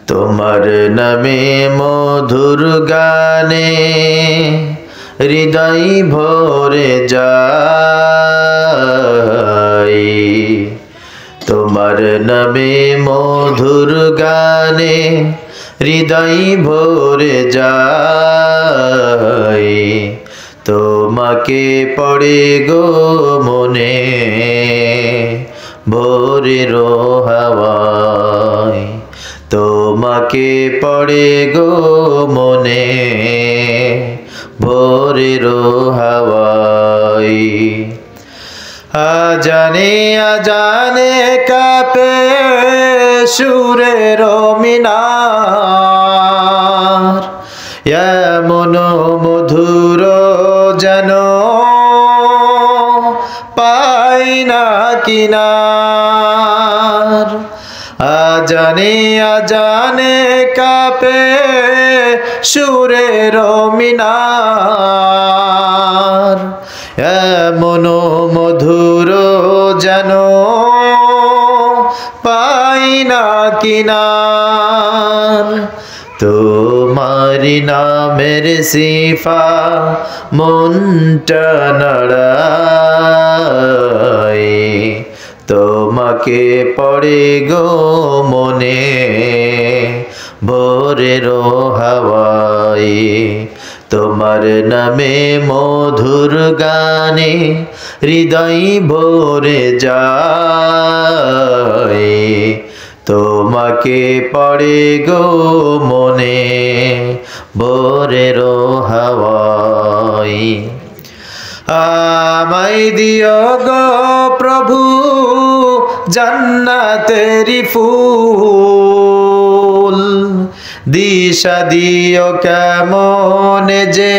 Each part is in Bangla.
তোমার নামে মধুর গানে হৃদয় ভরে যায়। তোমার নামে মধুর গানে হৃদয় ভরে যায়। তোমাকে পড়ে গো মনে ভোরের হাওয়ায়। তোমাকে পড়ে গো মনে ভোরের হাওয়ায়। আজানে আজানে কাঁপে সুরের মিনার। এমন মধুর যেন পাই না কিনার। আজানে আজানে কাঁপে সুরের মিনার। এমন মধুর যেন পাই না কিনার। তোমারি নামের সিফা মনটা নাড়ায়। তোমাকে পড়ে গো মনে ভোরের হাওয়ায়। তোমার নামে মধুর গানে হৃদয় ভরে যায়। তোমাকে পড়ে গো মনে ভোরের হাওয়ায়। আমায় দিও গো প্রভু জান্নাতেরি ফুল। দিশা দিও কেমন যে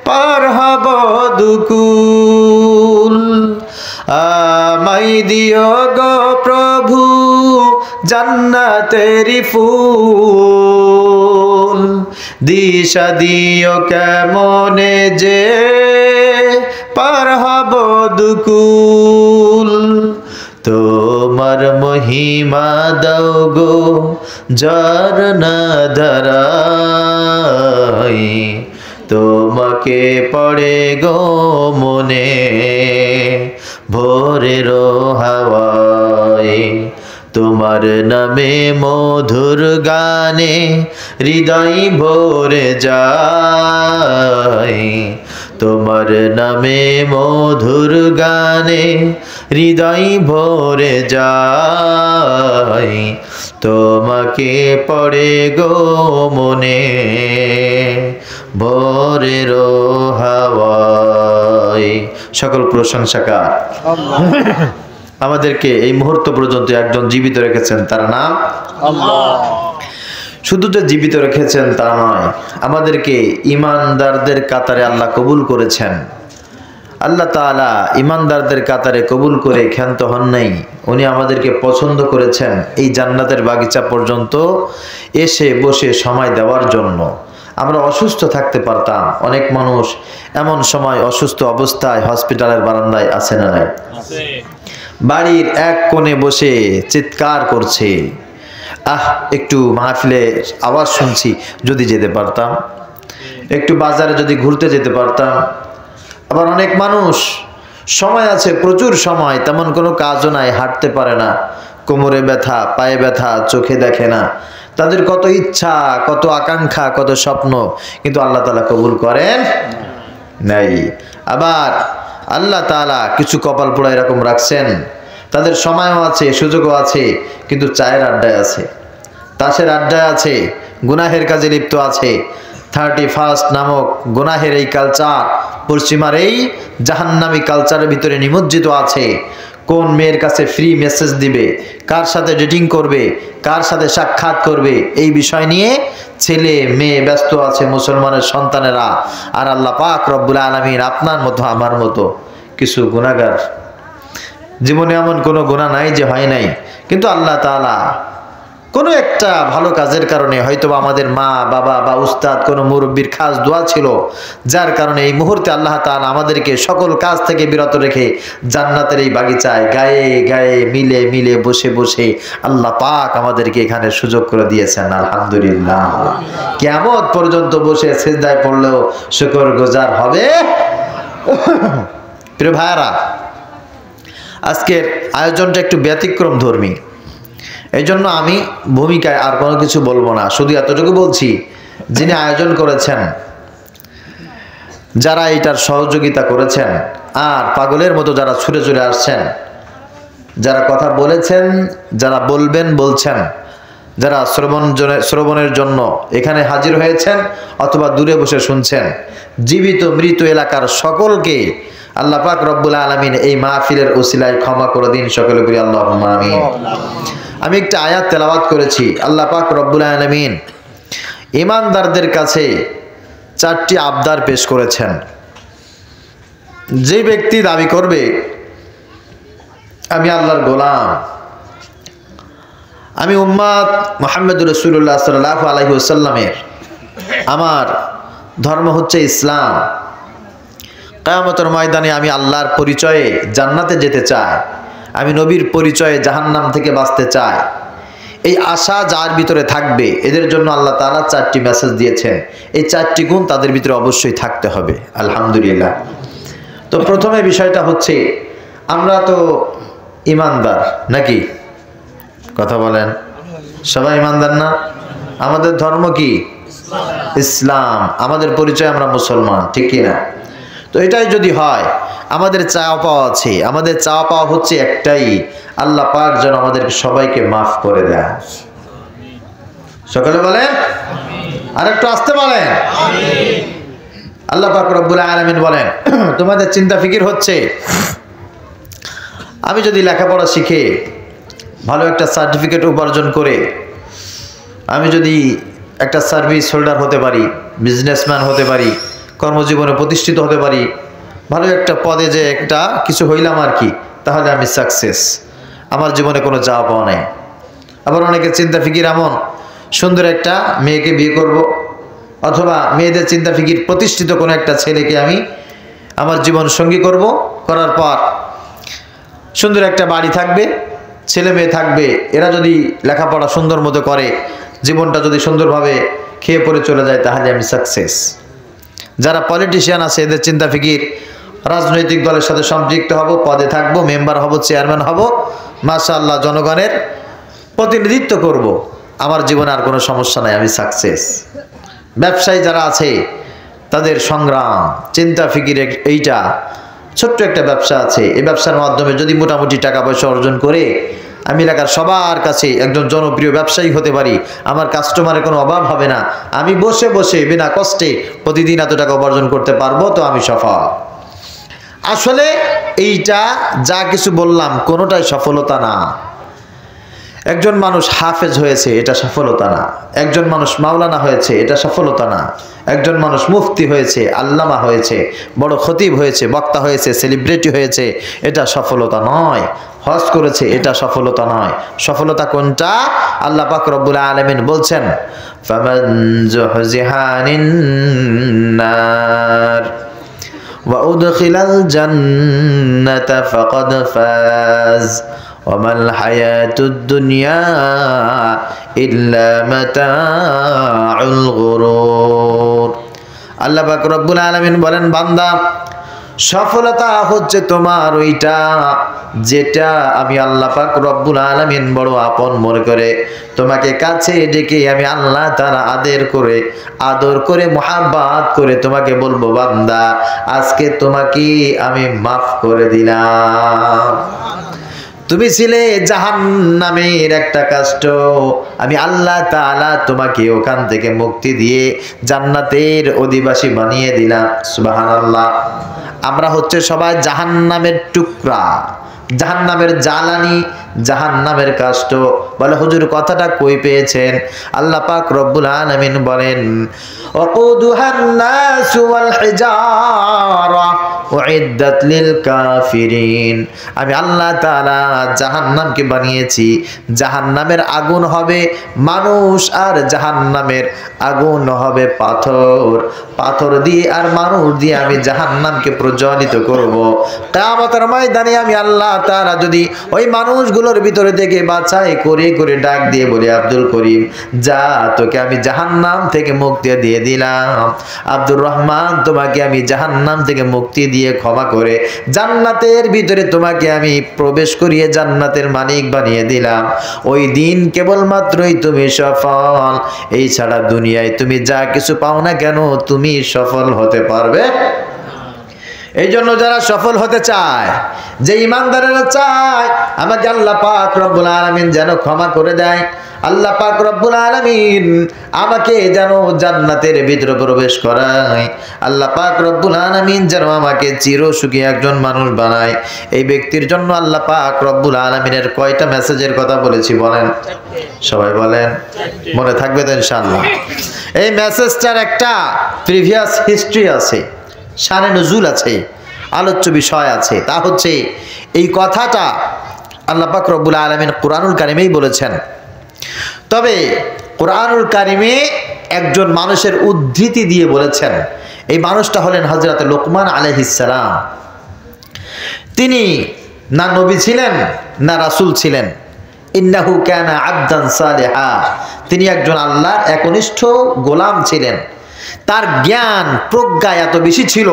পার হব দুকুল। আমায় দিও গো প্রভু জান্নাতেরি ফুল। দিশা দিও কেমন যে পার হব দুকুল। তোমার মহিমা দাও গো ঝরনা ধারায়। তোমাকে পড়ে গো মনে ভোরের হাওয়ায়। তোমার নামে মধুর গানে হৃদয় ভরে যায়। তোমার নামে মধুর গানে হৃদয় ভরে যায়। তোমাকে পড়ে গো মনে ভোরের হাওয়ায়। সকল প্রশংসাকার আমাদেরকে এই মুহূর্ত পর্যন্ত একজন জীবিত রেখেছেন, তার নাম আল্লাহ। শুধু যে জীবিত রেখেছেন তা নয়, আমাদেরকে ইমানদারদের কাতারে আল্লাহ কবুল করেছেন। আল্লাহ তাআলা ইমানদারদের কাতারে কবুল করে ক্ষান্ত হন নাই। উনি আমাদেরকে পছন্দ করেছেন এই জান্নাতের বাগিচা পর্যন্ত এসে বসে সময় দেওয়ার জন্য। আমরা অসুস্থ থাকতে পারতাম। অনেক মানুষ এমন সময় অসুস্থ অবস্থায় হসপিটালের বারান্দায় আছে না নাই? বাড়ির এক কোণে বসে চিৎকার করছে, আহ একটু মাহফিলে আওয়াজ শুনছি, যদি যেতে পারতাম, একটু বাজারে যদি ঘুরতে যেতে পারতাম। আবার অনেক মানুষ সময় আছে, প্রচুর সময়, তেমন কোনো কাজও নাই, হাঁটতে পারে না, কোমরে ব্যথা, পায়ে ব্যথা, চোখে দেখে না। তাদের কত ইচ্ছা, কত আকাঙ্ক্ষা, কত স্বপ্ন, কিন্তু আল্লাহ তাআলা কবুল করেন নাই। আবার আল্লাহ তাআলা কিছু কপাল পোড়া এরকম রাখছেন, তাদের সময়ও আছে, সুযোগও আছে, কিন্তু চায়ের আড্ডায় আছে, তাসের আড্ডায় আছে, গুনাহের কাজে লিপ্ত আছে। 31 নামক গুনাহের এই কালচার, পশ্চিমার এই জাহান্নামী কালচারের ভিতরে নিমজ্জিত আছে। কোন মেয়ের কাছে ফ্রি মেসেজ দিবে, কার সাথে ডেটিং করবে, কার সাথে সাক্ষাৎ করবে, এই বিষয় নিয়ে ছেলে মেয়ে ব্যস্ত আছে, মুসলমানের সন্তানেরা। আর আল্লাহ পাক রব্বুল আলামিন আপনার মতো আমার মতো কিছু গুনাহগার, জীবনে এমন কোনো গুনাহ নাই যে হয় নাই, কিন্তু আল্লাহ তাআলা কোনো একটা ভালো কাজের কারণে, হয়তো আমাদের মা বাবা বা উস্তাদ কোনো মুরব্বীর খাস দোয়া ছিল, যার কারণে এই মুহূর্তে আল্লাহ তাআলা আমাদেরকে সকল কাজ থেকে বিরত রেখে জান্নাতের এই বাগিচায় গায়ে গায়ে মিলে মিলে বসে বসে আল্লাহ পাক আমাদেরকে এখানে সুযোগ করে দিয়েছেন। আলহামদুলিল্লাহ। কিয়ামত পর্যন্ত বসে সিজদায় পড়লেও শুকরগুজার হবে। প্রিয় ভাইরা, আজকের আয়োজনটা একটু ব্যতিক্রম ধর্মী, এই জন্য আমি ভূমিকায় আর কোনো কিছু বলবো না, শুধু এতটুকু বলছি, যিনি আয়োজন করেছেন, যারা এটার সহযোগিতা করেছেন, আর পাগলের মতো যারা ছুটে চলে আসছেন, যারা কথা বলেছেন, যারা বলছেন, যারা শ্রবণের জন্য এখানে হাজির হয়েছেন অথবা দূরে বসে শুনছেন, জীবিত মৃত এলাকার সকলকে আল্লাহ পাক রব্বুল আলামিন এই মাহফিলের ওসিলায় ক্ষমা করে দিন। সকলে বলি আল্লাহুম্মা আমিন। আমি একটা আয়াত তেলাওয়াত করেছি। আল্লাহ পাক রব্বুল আলামিন ঈমানদারদের কাছে 4টি আবদার পেশ করেছেন। যে ব্যক্তি দাবি করবে আমি আল্লাহর গোলাম, আমি উম্মত মুহাম্মদুর রাসূলুল্লাহ সাল্লাল্লাহু আলাইহি ওয়াসাল্লামের, আমার ধর্ম হচ্ছে ইসলাম, কিয়ামতের ময়দানে আমি আল্লাহর পরিচয়ে জান্নাতে যেতে চাই, আমি নবীর পরিচয়ে জাহান্নাম থেকে বাঁচতে চাই, এই আশা যার ভিতরে থাকবে, এদের জন্য আল্লাহ তাআলা 4টি মেসেজ দিয়েছেন। এই 4টি গুণ তাদের ভিতরে অবশ্যই থাকতে হবে। আলহামদুলিল্লাহ। তো প্রথমে বিষয়টা হচ্ছে, আমরা তো ঈমানদার নাকি? কথা বলেন, সবাই ঈমানদার না? আমাদের ধর্ম কি? ইসলাম। আমাদের পরিচয় আমরা মুসলমান, ঠিক কি না? তো এটাই যদি হয়, আমাদের চাওয়া পাওয়া আছে, আমাদের চাওয়া পাওয়া হচ্ছে একটাই, আল্লাহ পাক যেন আমাদেরকে সবাইকে মাফ করে দেয়। সকলে বলেন আর একটু আসতে বলেন আমিন। আল্লাহ পাক রব্বুল আলামিন বলেন, তোমাদের চিন্তা ফিকির হচ্ছে আমি যদি লেখাপড়া শিখে ভালো একটা সার্টিফিকেট উপার্জন করে আমি যদি একটা সার্ভিস হোল্ডার হতে পারি, বিজনেসম্যান হতে পারি, কর্মজীবনে প্রতিষ্ঠিত হতে পারি, ভালো একটা পদে যে একটা কিছু হইলাম আর কি, তাহলে আমি সাকসেস, আমার জীবনে কোনো চাওয়া পাওয়া নাই। আবার অনেকের চিন্তা ফিকির এমন, সুন্দর একটা মেয়েকে বিয়ে করব, অথবা মেয়েদের চিন্তা ফিকির প্রতিষ্ঠিত কোনো একটা ছেলেকে আমি আমার জীবন সঙ্গী করব, করার পর সুন্দর একটা বাড়ি থাকবে, ছেলে মেয়ে থাকবে, এরা যদি লেখাপড়া সুন্দর মতো করে, জীবনটা যদি সুন্দরভাবে খেয়ে পড়ে চলে যায়, তাহলে আমি সাকসেস। যারা পলিটিশিয়ান আছে, এদের চিন্তা ফিকির রাজনৈতিক দলের সাথে সম্পৃক্ত হব, পদে থাকবো, মেম্বার হব, চেয়ারম্যান হব, মাশাআল্লাহ জনগণের প্রতিনিধিত্ব করব, আমার জীবনে আর কোনো সমস্যা নাই, আমি সাকসেস। ব্যবসায়ী যারা আছে, তাদের সংগ্রাম, চিন্তা ফিকির এইটা, ছোট্ট একটা ব্যবসা আছে, এই ব্যবসার মাধ্যমে যদি মোটামুটি টাকা পয়সা অর্জন করে আমি এলাকার সবার কাছে একজন জনপ্রিয় ব্যবসায়ী হতে পারি, আমার কাস্টমারের কোনো অভাব হবে না, আমি বসে বসে বিনা কষ্টে প্রতিদিন এত টাকা উপার্জন করতে পারবো, তো আমি সফল। আসলে এইটা যা কিছু বললাম কোনোটাই সফলতা না। একজন মানুষ হাফেজ হয়েছে, এটা সফলতা না। একজন মানুষ মাওলানা হয়েছে, এটা সফলতা না। একজন মানুষ মুফতি হয়েছে, আল্লামা হয়েছে, বড় খতিব হয়েছে, বক্তা হয়েছে, সেলিব্রিটি হয়েছে, এটা সফলতা নয়। হজ করেছে, এটা সফলতা নয়। সফলতা কোনটা? আল্লাহ পাক রব্বুল আলামিন বলছেন, ফামান যুহজিহা আনিন নার ওয়া উদখিলাল জান্নাতা ফাকাদ ফাজ ওয়ামাল হায়াতুদ দুনিয়া ইল্লা মাতাউল গুরুর। আল্লাহ পাক রব্বুল আলামিন বলেন, বান্দা, সফলতা হচ্ছে তোমার ওইটা যেটা আমি আল্লাহ পাক রব্বুল আলামিন বড় আপন মনে করে তোমাকে কাছে ডেকে আমি আল্লাহ তাআলা আদর করে মুহাব্বত করে তোমাকে বলবো, বান্দা আজকে তোমাকে আমি মাফ করে দিলাম। তুমি ছিলে জাহান্নামের একটা কাষ্ট, আমি আল্লাহ তাআলা তোমাকে ওখান থেকে মুক্তি দিয়ে জান্নাতের অধিবাসী বানিয়ে দিলাম। সুবহানাল্লাহ। আমরা হচ্ছে সবাই জাহান্নামের টুকরা, জাহান্নামের জ্বালানি, জাহান্নামের কাষ্ট। বলে হুজুর কথাটা কই পেয়েছেন? আল্লাহ পাক রব্বুল আলামিন বলেন ওয়াকুদুহান নাস ওয়াল হিজারা উইদ্দাত লিল কাফিরিন। আমি আল্লাহ তাআলা জাহান্নামকে বানিয়েছি, জাহান্নামের আগুন হবে মানুষ আর জাহান্নামের আগুন হবে পাথর। পাথর দিয়ে আর মানুষ দিয়ে আমি জাহান্নামকে প্রজ্বলিত করব। কিয়ামতের ময়দানে আমি আল্লাহ তাআলা যদি ওই মানুষগুলোর ভিতরে থেকে বাছাই করে করে ডাক দিয়ে বলি আব্দুল করিম যা, তোকে আমি জাহান্নাম থেকে মুক্তি দিয়ে দিলাম। আব্দুর রহমান তোমাকে আমি জাহান্নাম থেকে মুক্তি দিয়ে ক্ষমা করে জান্নাতের ভিতরে তোমাকে আমি প্রবেশ করিয়ে জান্নাতের মালিক বানিয়ে দিলাম। ওই দিন কেবলমাত্রই তুমি সফল, এই ছাড়া দুনিয়ায় তুমি যা কিছু পাও না কেন তুমি সফল হতে পারবে। এই জন্য যারা সফল হতে চায়, যে ইমানদারেরা চায় আমাকে আল্লাহ পাক রব্বুল আলামিন যেন ক্ষমা করে দেয়, আল্লাহ পাক রব্বুল আলামিন আমাকে যেন জান্নাতের ভিতরে প্রবেশ করায়, আল্লাহ পাক রব্বুল আলামিন যেন আমাকে চিরসুখী একজন মানুষ বানায়, এই ব্যক্তির জন্য আল্লাহ পাক রব্বুল আলামিনের কয়টা মেসেজের কথা বলেছি বলেন? সবাই বলেন, মনে থাকবে তো ইনশাআল্লাহ? এই মেসেজটার একটা প্রিভিয়াস হিস্ট্রি আছে, শানে নুজুল আছে, আলোচ্য বিষয় আছে। তা হচ্ছে এই কথাটা আল্লাহ পাক রব্বুল আলামিন কুরআনুল কারিমেই বলেছেন। তবে কুরআনুল কারিমে একজন মানুষের উদ্ধৃতি দিয়ে বলেছেন। এই মানুষটা হলেন হযরত লোকমান আলাইহিস সালাম। তিনি না নবী ছিলেন না রাসূল ছিলেন। ইন্নাহু কানা আবদান সালিহা, তিনি একজন আল্লাহর একনিষ্ঠ গোলাম ছিলেন। তার জ্ঞান প্রজ্ঞা এত বেশি ছিল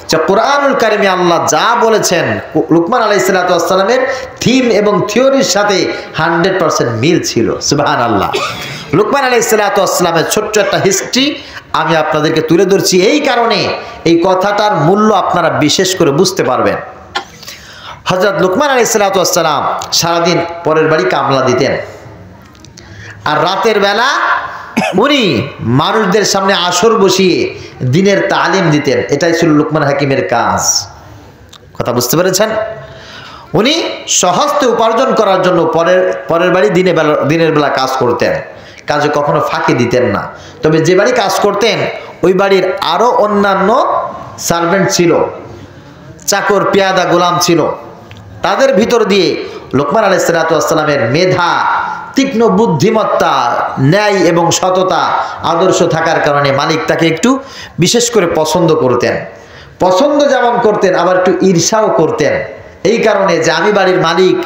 যে কুরআনুল কারিমে আল্লাহ যা বলেছেন লুকমান আলাইহিস সালাতু ওয়াস সালামের থিম এবং থিওরির সাথে 100% মিল ছিল। সুবহানাল্লাহ। লুকমান আলাইহিস সালাতু ওয়াস সালামের ছোট্ট একটা হিস্ট্রি আমি আপনাদেরকে তুলে ধরছি, এই কারণে এই কথাটার মূল্য আপনারা বিশেষ করে বুঝতে পারবেন। হযরত লুকমান আলাইহিস সালাতু ওয়াস সালাম সারাদিন পরের বাড়ি কামলা দিতেন, আর রাতের বেলা উনি মানুষদের সামনে আসর বসিয়ে দ্বীনের তালিম দিতেন। এটাই ছিল লুকমান হাকিমের কাজ। কথা বুঝতে পেরেছেন? উনি সহজে উপার্জন করার জন্য পরের বাড়ি দিনের বেলা কাজ করতেন, কাজে কখনো ফাঁকি দিতেন না। তবে যে বাড়ি কাজ করতেন ওই বাড়ির আরো অন্যান্য সার্ভেন্ট ছিল, চাকর পেয়াদা গোলাম ছিল। তাদের ভিতর দিয়ে লুকমান আলাইহিস সালাতু ওয়াস সালামের মেধা, তীক্ষ্ণ বুদ্ধিমত্তা, ন্যায় এবং সততা আদর্শ থাকার কারণে মালিক তাকে একটু বিশেষ করে পছন্দ করতেন। পছন্দ যেমন করতেন আবার একটু ঈর্ষাও করতেন। এই কারণে যে আমি বাড়ির মালিক,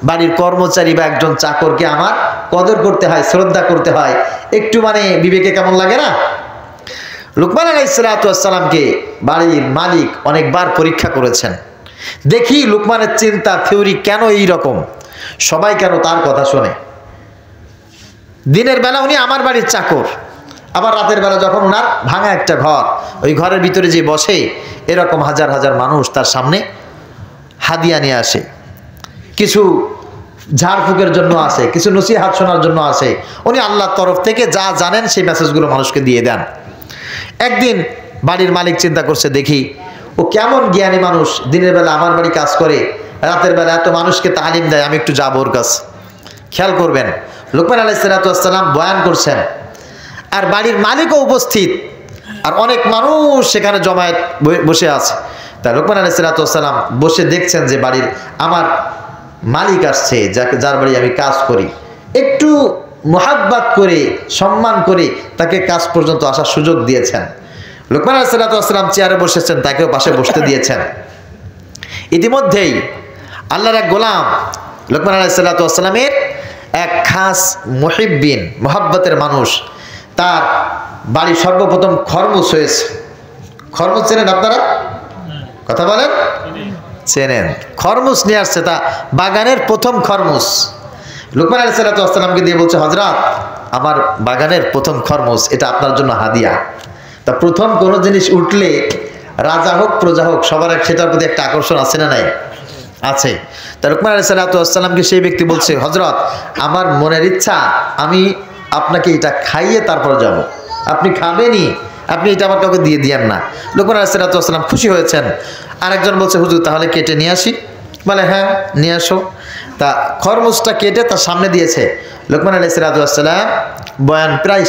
বাড়ির কর্মচারী বা একজন চাকরকে আমার কদর করতে হয়, শ্রদ্ধা করতে হয়, একটু বিবেকে কেমন লাগে না? লুকমান আলাইহিস সালাতু ওয়াস সালামকে বাড়ির মালিক অনেকবার পরীক্ষা করেছেন। দেখি লুকমানের চিন্তা থিওরি কেন এই রকম, সবাই কেন তার কথা শোনে। দিনের বেলা উনি আমার বাড়ির চাকর, আবার রাতের বেলা যখন ওনার ভাঙা একটা ঘর, ওই ঘরের ভিতরে যে বসে এরকম হাজার হাজার মানুষ তার সামনে হাদিয়া নিয়ে আসে, কিছু ঝাড়ফুঁকের জন্য আসে, কিছু নসিহত শোনার জন্য আসে। উনি আল্লাহর তরফ থেকে যা জানেন সেই মেসেজগুলো মানুষকে দিয়ে দেন। একদিন বাড়ির মালিক চিন্তা করছে, দেখি ও কেমন জ্ঞানী মানুষ, দিনের বেলা আমার বাড়ি কাজ করে, রাতের বেলা এত মানুষকে তালিম দেয়, আমি একটু যাবো ওর কাছে। খেয়াল করবেন লুকমান আলাইহিস সালাতু ওয়াস সালাম বয়ান করছেন, আর বাড়ির মালিকও উপস্থিত, আর অনেক মানুষ সেখানে জমায়েত বসে আছে। তাই লুকমান আলাইহিস সালাতু ওয়াস সালাম বসে দেখছেন যে বাড়ির আমার মালিক আসছে, যার বাড়ি আমি কাজ করি, একটু মোহাব্বত করে সম্মান করে তাকে কাজ পর্যন্ত আসার সুযোগ দিয়েছেন। লুকমান আলাইহিস সালাতু ওয়াস সালাম চেয়ারে বসেছেন, তাকেও পাশে বসতে দিয়েছেন। ইতিমধ্যেই আল্লাহর এক গোলাম লুকমান আলাইহিস সালাতু ওয়াস সালামের এক খাস মুহিব্বিন, মোহাব্বতের মানুষ, তার বাড়ি সর্বপ্রথম খরমুজ হয়েছে। খরমুজ চেনেন আপনারা? কথা বলেন, চেনেন? খরমুজ নিয়ে আসছে, তা বাগানের প্রথম খরমুজ লুকমান আলাইহিস সালাতু ওয়াস সালামকে দিয়ে বলছে, হযরত আমার বাগানের প্রথম খরমুজ, এটা আপনার জন্য হাদিয়া। তা প্রথম কোনো জিনিস উঠলে রাজা হোক প্রজা হোক সবার সেটার প্রতি একটা আকর্ষণ আছে না নাই? আছে। তা লুকমান আলাইহিস সালাতু ওয়াস সালামকে সেই ব্যক্তি বলছে, হযরত আমার মনের ইচ্ছা আমি আপনাকে এটা খাইয়ে তারপর যাব, আপনি খাবেনই, আপনি এটা আমার কাউকে দিয়ে দিয়েন না। লুকমান আলাইহিস সালাতু ওয়াস সালাম খুশি হয়েছেন। আরেকজন বলছে, হুজুর তাহলে কেটে নিয়ে আসি। বলে হ্যাঁ নিয়ে আসো। তা খরমুজটা কেটে তার সামনে দিয়েছে। লোকমান আলাইহিস সালাম বয়ান প্রায়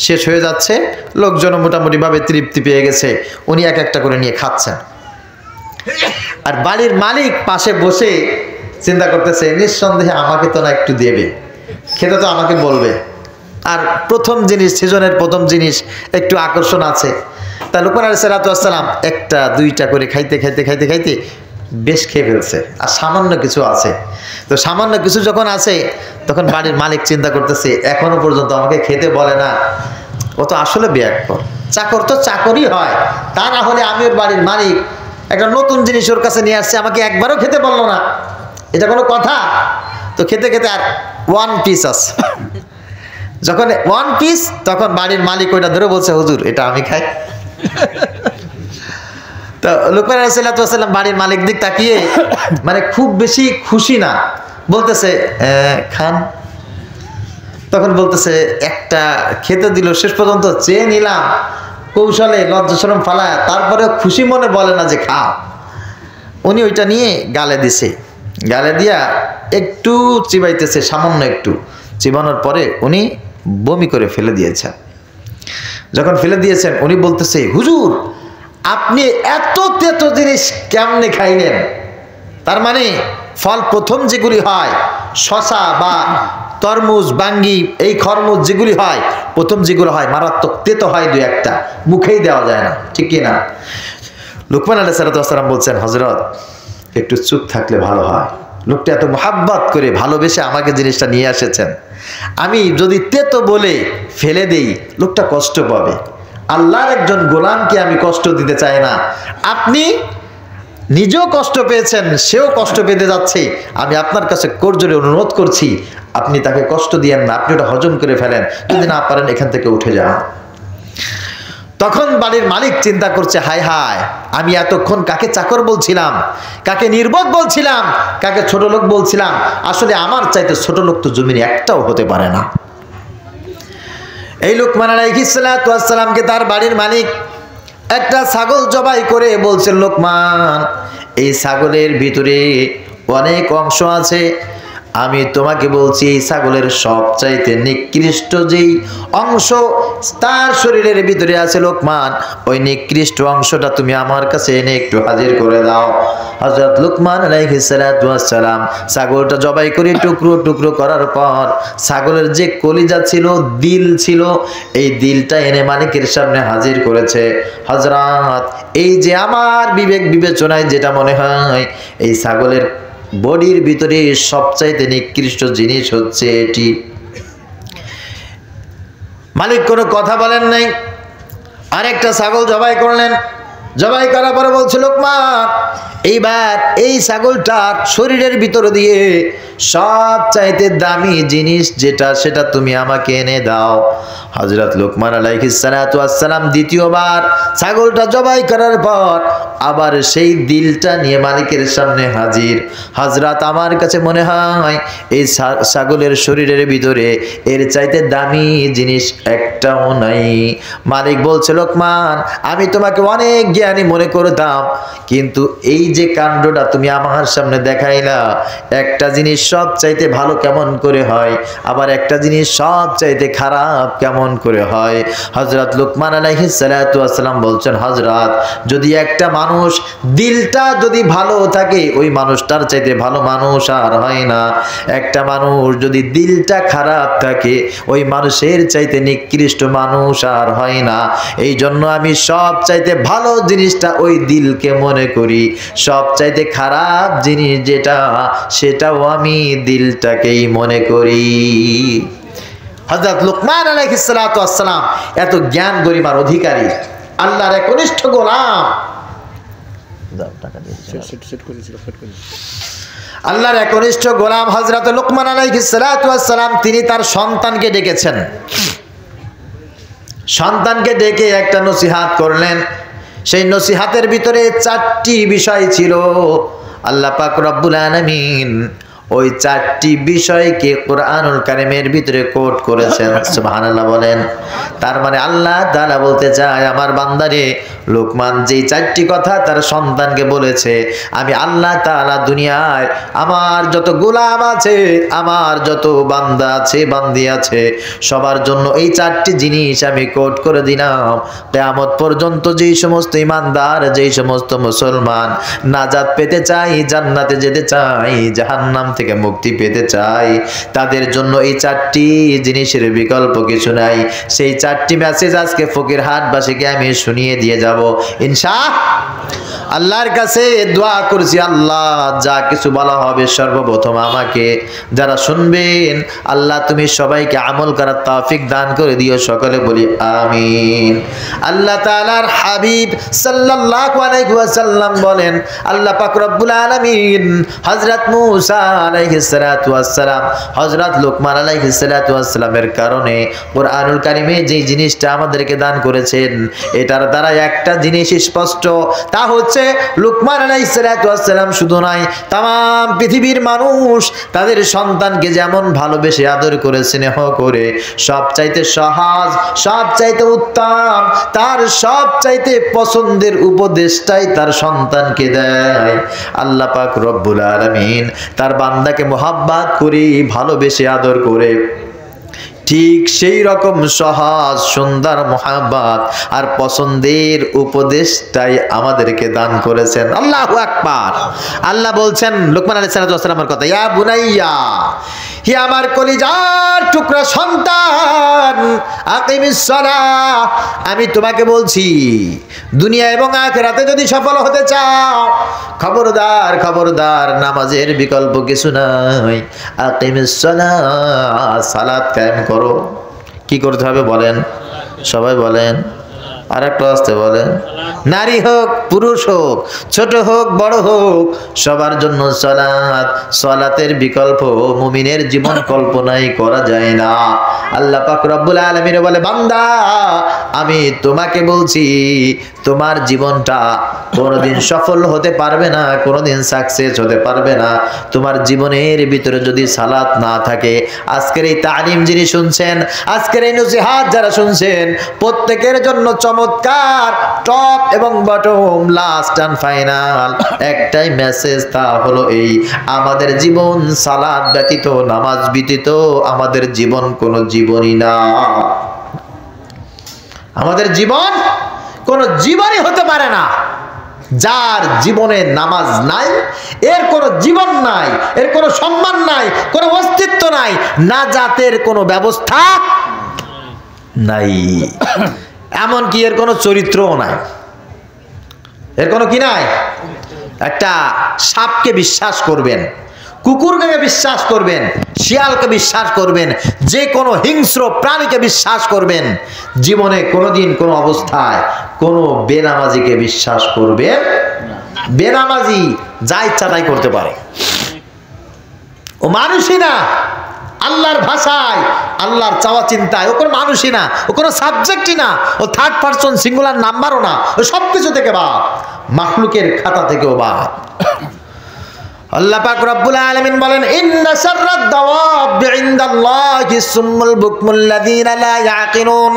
শেষ হয়ে যাচ্ছে, লোকজন মোটামুটিভাবে তৃপ্তি পেয়ে গেছে, উনি এক একটা করে নিয়ে খাচ্ছেন। আর বাড়ির মালিক পাশে বসে চিন্তা করতেছে, নিঃসন্দেহে আমাকে তো না একটু দেবে, খেতে তো আমাকে বলবে, আর প্রথম জিনিস, সিজনের প্রথম জিনিস, একটু আকর্ষণ আছে। তা লোকমান আলাইহিস সালাম একটা দুইটা করে খাইতে বেশ খেয়ে ফেলছে, আর সামান্য কিছু আছে। তো সামান্য কিছু যখন আছে তখন বাড়ির মালিক চিন্তা করতেছে, এখনো পর্যন্ত আমাকে খেতে বলে না, ও তো আসলে বেয়াক্কর। চাকর তো চাকরই হয়, তা না হলে আমি ওর বাড়ির মালিক, একটা নতুন জিনিস ওর কাছে নিয়ে আসছে, আমাকে একবারও খেতে বললো না, এটা কোনো কথা? তো খেতে আর 1 পিস আছে। যখন 1 পিস, তখন বাড়ির মালিক ওইটা ধরে বলছে, হুজুর এটা আমি খাই। তো লোকমান আলাইহিস সালাম বাড়ির মালিক দিক তাকিয়ে মানে খুব বেশি খুশি না, বলতেছে খান। তখন বলতেছে একটা খেতে দিল, শেষ পর্যন্ত চেয়ে নিলাম কৌশলে, লজ্জা শরম ফালায়, তারপরে খুশি মনে বলে না যে খাও। উনি ওইটা নিয়ে গালে দিছে, গালে দিয়া একটু চিবাইতেছে, সামান্য একটু চিবানোর পরে উনি বমি করে ফেলে দিয়েছেন। যখন ফেলে দিয়েছেন উনি বলতেছে, হুজুর আপনি এত তেতো জিনিস কেমনে খাইলেন? তার মানে ফল প্রথম যেগুলি হয়, শশা বা তরমুজ, বাঙ্গি, এই খরমুজ যেগুলি হয়, প্রথম যেগুলো হয় মারাত্মক তেতো হয়, দুই একটা মুখেই দেওয়া যায় না, ঠিক কি না? লোকমান আলাইহিস সালাম বলছেন, হযরত একটু চুপ থাকলে ভালো হয়, লোকটা এত মোহাব্বত করে ভালোবেসে আমাকে জিনিসটা নিয়ে এসেছেন, আমি যদি তেতো বলে ফেলে দেই লোকটা কষ্ট পাবে, আল্লাহর একজন গোলামকে আমি কষ্ট দিতে চাই না, আপনি নিজেও কষ্ট পেয়েছেন, সেও কষ্ট পেতে যাচ্ছে, আমি আপনার কাছে করজোরে অনুরোধ করছি, আপনি তাকে কষ্ট দিয়েন না, আপনি ওটা হজম করে ফেলেন, যদি না পারেন এখান থেকে উঠে যান। তখন বাড়ির মালিক চিন্তা করছে, হায় হায়, আমি এতক্ষণ কাকে চাকর বলছিলাম, কাকে নির্বোধ বলছিলাম, কাকে ছোট লোক বলছিলাম, আসলে আমার চাইতে ছোট লোক তো জমিনে একটাও হতে পারে না। এই লোকমান আলাইহিস সালামকে তার বাড়ির মালিক একটা ছাগল জবাই করে বলছেন, লোকমান এই ছাগলের ভিতরে অনেক অংশ আছে, আমি তোমাকে বলছি এই ছাগলের সবচাইতে নিকৃষ্ট যেই অংশ তার শরীরের ভিতরে আছে লোকমান, ওই নিকৃষ্ট অংশটা তুমি আমার কাছে এনে একটু হাজির করে দাও। হযরত লোকমান আলাইহিস সালাম ছাগলটা জবাই করে টুকরো টুকরো করার পর ছাগলের যে কলিজা ছিল, দিল ছিল, এই দিলটা এনে মালিকের সামনে হাজির করেছে। হযরত এই যে আমার বিবেক বিবেচনায় যেটা মনে হয়, এই ছাগলের বডির ভিতরে সবচাইতে নিকৃষ্ট জিনিস হচ্ছে এটি। মালিক কোনো কথা বলেন নাই, আরেকটা ছাগল জবাই করলেন, জবাই করার পরে বলছে, লোকমান এইবার এই ছাগলটার শরীরের ভিতর দিয়ে সবচাইতে দামি জিনিস যেটা, সেটা তুমি আমাকে এনে দাও। হযরত লোকমান আলাইহিস সালাম দ্বিতীয়বার ছাগলটা জবাই করার পর আবার সেই দিলটা নিয়ে মালিকের সামনে হাজির। হযরত আমার কাছে মনে হয় এই ছাগলের শরীরের ভিতরে এর চাইতে দামি জিনিস একটাও নাই। মালিক বলছে, লোকমান আমি তোমাকে অনেক জ্ঞানী মনে করতাম, কিন্তু এই যে কাণ্ডটা তুমি আমার সামনে দেখাইলা, একটা জিনিস সব চাইতে ভালো কেমন করে হয়, আবার একটা জিনিস সব চাইতে খারাপ কেমন করে হয়। হযরত লোকমান আলাইহিস সালাম বলছেন, হযরত যদি একটা মানুষ দিলটা যদি ভালো থাকে, ওই মানুষটার চাইতে ভালো মানুষ আর হয় না। একটা মানুষ যদি দিলটা খারাপ থাকে, ওই মানুষের চাইতে নিকৃষ্ট মানুষ আর হয় না। এই জন্য আমি সব চাইতে ভালো জিনিসটা ওই দিলকে মনে করি, সব চাইতে খারাপ জিনিস যেটা, সেটাও আমি দিলটাকেই মনে করি। হযরত লোকমান আলাইহিস সালাম এত জ্ঞান গরিমার অধিকারী, আল্লাহর একনিষ্ঠ গোলাম, আল্লাহর একনিষ্ঠ গোলাম হযরত লোকমান আলাইহিস সালাম তিনি তার সন্তানকে ডেকেছেন, সন্তানকে ডেকে একটা নসিহত করলেন। সেই নসিহতের ভিতরে 4টি বিষয় ছিল। আল্লাহ পাক রব্বুল আলামিন ওই 4টি বিষয়কে কোরআনুল কারীমের ভিতরে কোট করেছেন, সুবহানাল্লাহ বলেন। তার মানে আল্লাহ তাআলা বলতে চায়, আমার বান্দারে লোকমান যেই চারটি কথা তার সন্তানকে বলেছে, আমি আল্লাহ তাআলা দুনিয়ায় আমার যত গোলাম আছে, আমার যত বান্দা আছে, বান্দি আছে, সবার জন্য এই চারটি জিনিস আমি কোট করে দিলাম। কিয়ামত পর্যন্ত যেই সমস্ত ঈমানদার, যেই সমস্ত মুসলমান নাজাত পেতে চাই, জান্নাতে যেতে চাই, জাহান্নাম থেকে মুক্তি পেতে চাই, তাদের জন্য এই চারটি জিনিসের বিকল্প কিছু নাই। সেই চারটি মেসেজ আজকে ফকিরহাটবাসীকে আমি শুনিয়ে দিয়ে যাব ইনশাআল্লাহ। আল্লাহর কাছে দোয়া করছি, আল্লাহ যা কিছু বলা হবে সর্বপ্রথম আমাকে, যারা শুনবেন আল্লাহ তুমি সবাইকে আমল করার তৌফিক দান করে দিও। সকলে বলি আমিন। আল্লাহ তাআলার হাবিব সাল্লাল্লাহু আলাইহি ওয়াসাল্লাম বলেন, আল্লাহ পাক রব্বুল আলামিন হযরত মূসা আলাইহিস সালাতু ওয়াস সালাম, হযরত লোকমান আলাইহিস সালাতু ওয়াস সালামের কারণে কুরআনুল কারীমে যে জিনিসটা আমাদেরকে দান করেছেন, এটার দ্বারা একটা জিনিস স্পষ্ট, তা হচ্ছে লোকমান আলাইহিস সালাতু ওয়াস সালাম শুধু নয়, तमाम পৃথিবীর মানুষ তাদের সন্তানকে যেমন ভালোবেসে আদর করে স্নেহ করে, সবচাইতে সহজ, সবচাইতে উত্তম, তার সবচাইতে পছন্দের উপদেশটাই তার সন্তানকে দেয়। আল্লাহ পাক রব্বুল আলামিন তার বান্দাকে মোহাব্বত করে, ভালোবেসে আদর করে, ঠিক সেই রকম সহজ, সুন্দর, মোহাব্বত আর পছন্দের উপদেশটাই আমাদেরকে দান করেছেন। আল্লাহু আকবার। আল্লাহ বলছেন লোকমান আলাইহিস সালামের কথা, ইয়া বুনাইয়া, হে আমার কলিজার টুকরা সন্তান, আকিমিস সালাহ, আমি তোমাকে বলছি দুনিয়া এবং আখিরাতে যদি সফল হতে চাও, খবরদার খবরদার, নামাজের বিকল্প কিছু নাই। আকিমিস সালাহ, সালাত কায়েম করো। কি করতে হবে বলেন? সবাই বলেন, আর একটু আসতে বলেন। নারী হোক, পুরুষ হোক, ছোট হোক, বড় হোক, সবার জন্য সালাত। সালাতের বিকল্প মুমিনের জীবন কল্পনাই করা যায় না। আল্লাহ পাক রব্বুল আলামিন বলে, বান্দা আমি তোমাকে বলছি, তোমার জীবনটা কোনোদিন সফল হতে পারবে না, কোনোদিন সাকসেস হতে পারবে না তোমার জীবনের ভিতরে যদি সালাত না থাকে। আজকের এই তালিম যিনি শুনছেন, আজকের এই নসিহত যারা শুনছেন, প্রত্যেকের জন্য চমৎকার টপ এবং বটম, লাস্ট এন্ড ফাইনাল একটাই মেসেজ, তা হলো এই, আমাদের জীবন সালাত ব্যতীত, নামাজ ব্যতীত আমাদের জীবন কোনো জীবনই না। আমাদের জীবন কোনো জীবনই হতে পারে না। যার জীবনে নামাজ নাই, এর কোনো জীবন নাই, এর কোনো সম্মান নাই, কোনো অস্তিত্ব নাই, নাজাতের কোনো ব্যবস্থা নাই, এমনকি এর কোনো চরিত্রও নাই। এর কোনো কি নাই? একটা সাপকে বিশ্বাস করবেন, কুকুরকে বিশ্বাস করবেন, শিয়ালকে বিশ্বাস করবেন, যে কোনো হিংস্র প্রাণীকে বিশ্বাস করবেন, জীবনে কোনোদিন কোনো অবস্থায় কোনো বেনামাজিকে বিশ্বাস করবেন। বেনামাজি যা ইচ্ছা তাই করতে পারে, ও মানুষই না, আল্লাহর ভাষায়, আল্লাহর চাওয়া চিন্তায় ও কোনো মানুষই না, ও কোনো সাবজেক্টই না, ও থার্ড পারসন সিঙ্গুলার নাম্বারও না, ও সব কিছু থেকে বাদ, মাখলুকের খাতা থেকেও বাদ। আল্লাহ পাক রব্বুল আলামিন বলেন, ইন্না শাররাদ দাওয়াব ইনদাল্লাহি সুম্মুল বুকমুল্লাযীনা লা ইয়াকিলুন।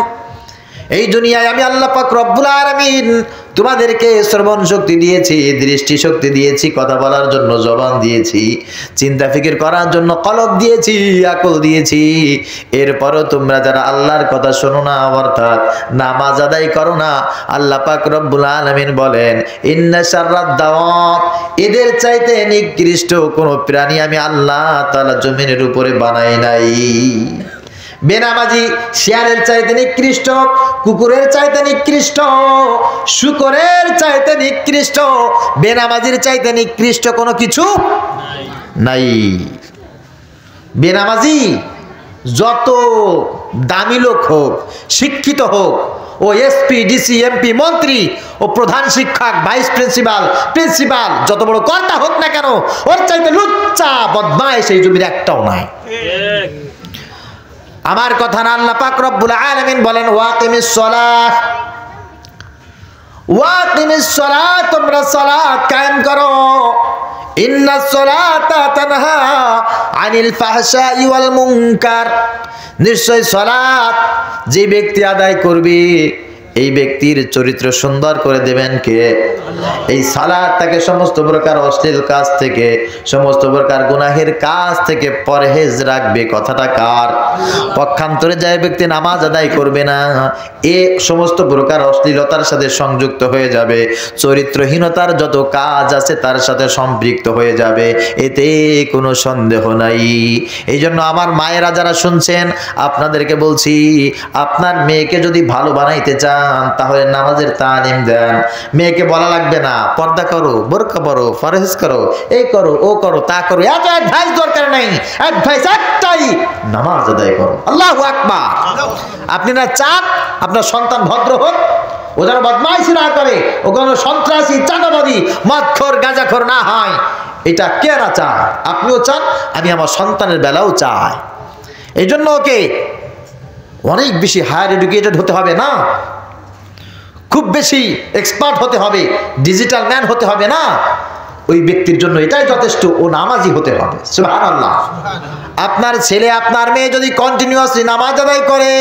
এই দুনিয়ায় আমি আল্লাহ পাক রব্বুল আলামিন তোমাদেরকে শ্রবণ শক্তি দিয়েছি, দৃষ্টি শক্তি দিয়েছি, কথা বলার জন্য জবান দিয়েছি, চিন্তা ফিকির করার জন্য কলব দিয়েছি, আকল দিয়েছি। এরপরও তোমরা যারা আল্লাহর কথা শোনো না, অর্থাৎ নামাজ আদায় করো না, আল্লাহ পাক রব্বুল আলামিন বলেন, ইন্না শাররাদ দাওয়াব, এদের চাইতে নিকৃষ্ট কোনো প্রাণী আমি আল্লাহ তাআলা জমিনের উপরে বানাই নাই। বেনামাজি শিয়ালের চাইতে নিকৃষ্ট, কুকুরের চাইতে নিকৃষ্ট, শূকরের চাইতে নিকৃষ্ট, বেনামাজির চাইতে নিকৃষ্ট কোনো কিছু নাই। বেনামাজি যত দামি লোক হোক, শিক্ষিত হোক, ও এসপি, ডিসি, এমপি, মন্ত্রী, ও প্রধান শিক্ষক, ভাইস প্রিন্সিপাল, প্রিন্সিপাল, যত বড় কর্তা হোক না কেন, ওর চাইতে লুচ্চা বদমাইশ এই জমির একটাও নাই। আমার কথা না, আল্লাহ পাক রব্বুল আলামিন বলেন, ওয়াকিমিস সালাহ, ওয়াকিমিস সালাহ, তোমরা সালাত কায়েম করো। ইন্নাস সালাতা তানহা আনিল ফাহশাই ওয়াল মুনকার, নিশ্চয় সালাত যে ব্যক্তি আদায় করবে, এই ব্যক্তির চরিত্র সুন্দর করে দেবেন কে? এই সালাত তাকে সমস্ত প্রকার অশ্লীল কাজ থেকে, সমস্ত প্রকার গুনাহের কাজ থেকে পরহেজ রাখবে। কথাটা কার? পক্ষান্তরে যে ব্যক্তি নামাজ আদায় করবে না, এ সমস্ত প্রকার অশ্লীলতার সাথে সংযুক্ত হয়ে যাবে, চরিত্রহীনতার যত কাজ আছে তার সাথে সম্পৃক্ত হয়ে যাবে, এতে কোনো সন্দেহ নাই। এই জন্য আমার মায়েরা যারা শুনছেন, আপনাদেরকে বলছি, আপনার মেয়েকে যদি ভালো বানাইতে চান তাহলে নামাজের তালিম দেন। মেয়েকে বলা লাগবে না পর্দা করো, বোরকা পরো, ফরজ করো, এই করো, ও করো, তা করো, এত অ্যাডভাইস দরকার নাই। অ্যাডভাইস একটাই, নামাজ আদায় করো। আল্লাহু আকবার। আপনি না চান আপনার সন্তান ভদ্র হোক, ও যেন বদমাইশি না করে, ও কোনো সন্ত্রাসী, চাঁদাবাদী, মদখোর, গাঁজাখোর না হয়, এটা কে না চায়? আপনিও চান, আমি আমার সন্তানের বেলাও চাই। এই জন্য ওকে অনেক বেশি হায়ার এডুকেটেড হতে হবে না, খুব বেশি এক্সপার্ট হতে হবে, ডিজিটাল ম্যান হতে হবে না। ওই ব্যক্তির জন্য এটাই যথেষ্ট, ও নামাজি হতে হবে। সুবহানাল্লাহ। আপনার ছেলে, আপনার মেয়ে যদি কন্টিনিউয়াসলি নামাজ আদায় করে,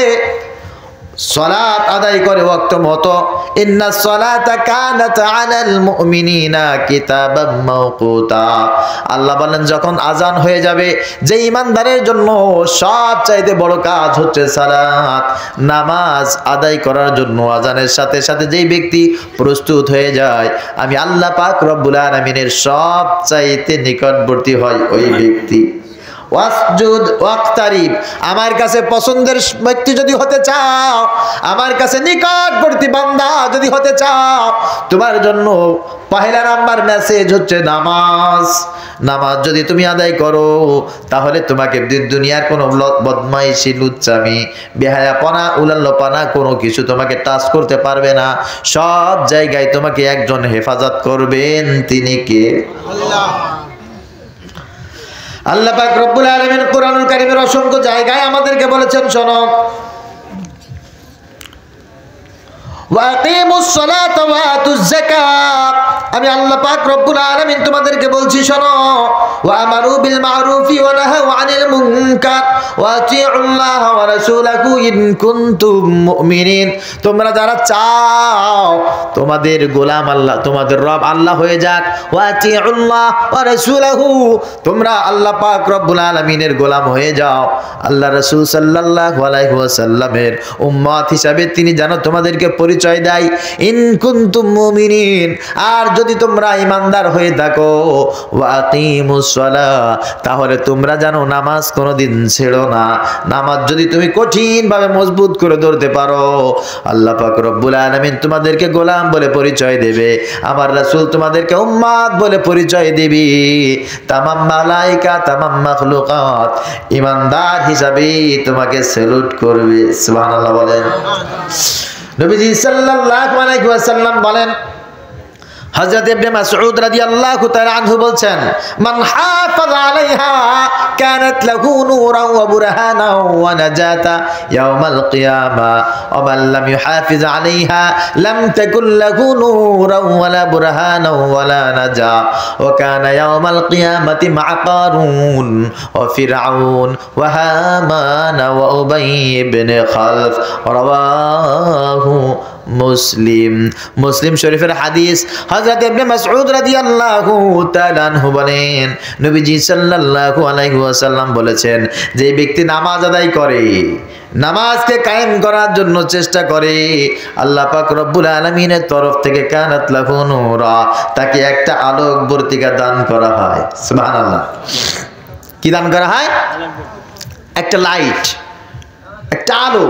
সালাত আদায় করে ওয়াক্ত মতো, ইন্নাস সালাতা কানাত আলাল মুমিনিনা কিতাবাম মাওকুতা, আল্লাহ বলেন যখন আজান হয়ে যাবে, যে ঈমানদারের জন্য সবচাইতে বড় কাজ হচ্ছে সালাত, নামাজ আদায় করার জন্য আজানের সাথে সাথে যেই ব্যক্তি প্রস্তুত হয়ে যায়, আমি আল্লাহ পাক রব্বুল আলামিনের সবচাইতে নিকটবর্তী হয় ওই ব্যক্তি। ওয়াসজুদ ওয়াক্তারিব, আমার কাছে পছন্দের ব্যক্তি যদি হতে চাও, আমার কাছে নিকটবর্তী বান্দা যদি হতে চাও, তোমার জন্য পহেলা নাম্বার মেসেজ হচ্ছে নামাজ। নামাজ যদি তুমি আদায় করো, তাহলে তোমাকে দুনিয়ার কোনো বদমাইশি, লুচ্চামি, বেহায়াপনা, উলাল্লপানা কোনো কিছু তোমাকে টাচ করতে পারবে না। সব জায়গায় তোমাকে একজন হেফাজত করবেন, তিনি কে? আল্লাহ। আল্লাহ পাক রব্বুল আলামিন কুরআনুল কারীমের অসংখ্য জায়গায় আমাদেরকে বলেছেন, শোনো, ওয়াকিমুস সালাতা ওয়া আতুজ যাকাত, আমি আল্লাহ পাক রব্বুল আলামিন তোমাদেরকে বলছি, শোনো, ওয়া আমারু বিল মা'রুফি ওয়া নাহাউ আনিল মুনকার ওয়া আতিউল্লাহ ওয়া রাসূলাহু ইন কুনতুম মুমিনিন, তোমরা যারা চাও তোমাদের গোলাম আল্লাহ, তোমাদের রব আল্লাহ হয়ে যাক, ওয়া আতিউল্লাহ ওয়া রাসূলাহু, তোমরা আল্লাহ পাক রব্বুল আলামিনের গোলাম হয়ে যাও, আল্লাহ রাসূল সাল্লাল্লাহু আলাইহি ওয়াসাল্লামের উম্মত হিসাবে তিনি যেন তোমাদেরকে পরিচয় দেয়, ইন কুনতুম মুমিনিন, আর যদি তোমরা ঈমানদার হয়ে থাকো, ওয়া আকিমুস সালাহ, তাহলে তোমরা জানো নামাজ কোনোদিন ছেড়ো না। নামাজ যদি তুমি কঠিন ভাবে মজবুত করে ধরতে পারো, আল্লাহ পাক রব্বুল আলামিন তোমাদেরকে গোলাম বলে পরিচয় দেবে, আমার রাসূল তোমাদেরকে উম্মত বলে পরিচয় দেবে, তামাম মালায়েকা, তামাম মাখলুকাত ঈমানদার হিসাবে তোমাকে স্যালুট করবে। সুবহানাল্লাহ বলেন। নবীজি সাল্লাল্লাহু আলাইহি ওয়াসাল্লাম বলেন, হযরত ইবনে মাসউদ রাদিয়াল্লাহু তাআলা আনহু বলছেন, মান হাফাযা আলাইহা কানাত লাহু নূরান ওয়া বুরহানান ওয়া নাজাতা ইয়াওমাল কিয়ামা ওয়া মান লাম ইউহাফিজ আলাইহা লাম তাকুল লাহু নূরান ওয়ালা বুরহানান ওয়ালা নাজা ওয়া কানা ইয়াওমাল কিয়ামাতি মা'a কারুন ওয়া ফিরআউন ওয়া হামান ওয়া উবাই ইবনে খালফ, রাওয়াহু মুসলিম। মুসলিম শরীফের হাদিস। হযরত ইবনে মাসউদ রাদিয়াল্লাহু তাআলা আনহু বলেন, নবীজি সাল্লাল্লাহু আলাইহি ওয়াসাল্লাম বলেছেন, যে ব্যক্তি নামাজ আদায় করে, নামাজকে কায়েম করার জন্য চেষ্টা করে, আল্লাহ পাক রব্বুল আলামিনের তরফ থেকে কানাত লাহু নূরা, তাকে একটা আলোক বর্তিকা দান করা হয়। সুবহানাল্লাহ। কি দান করা হয়? একটা লাইট, একটা আলো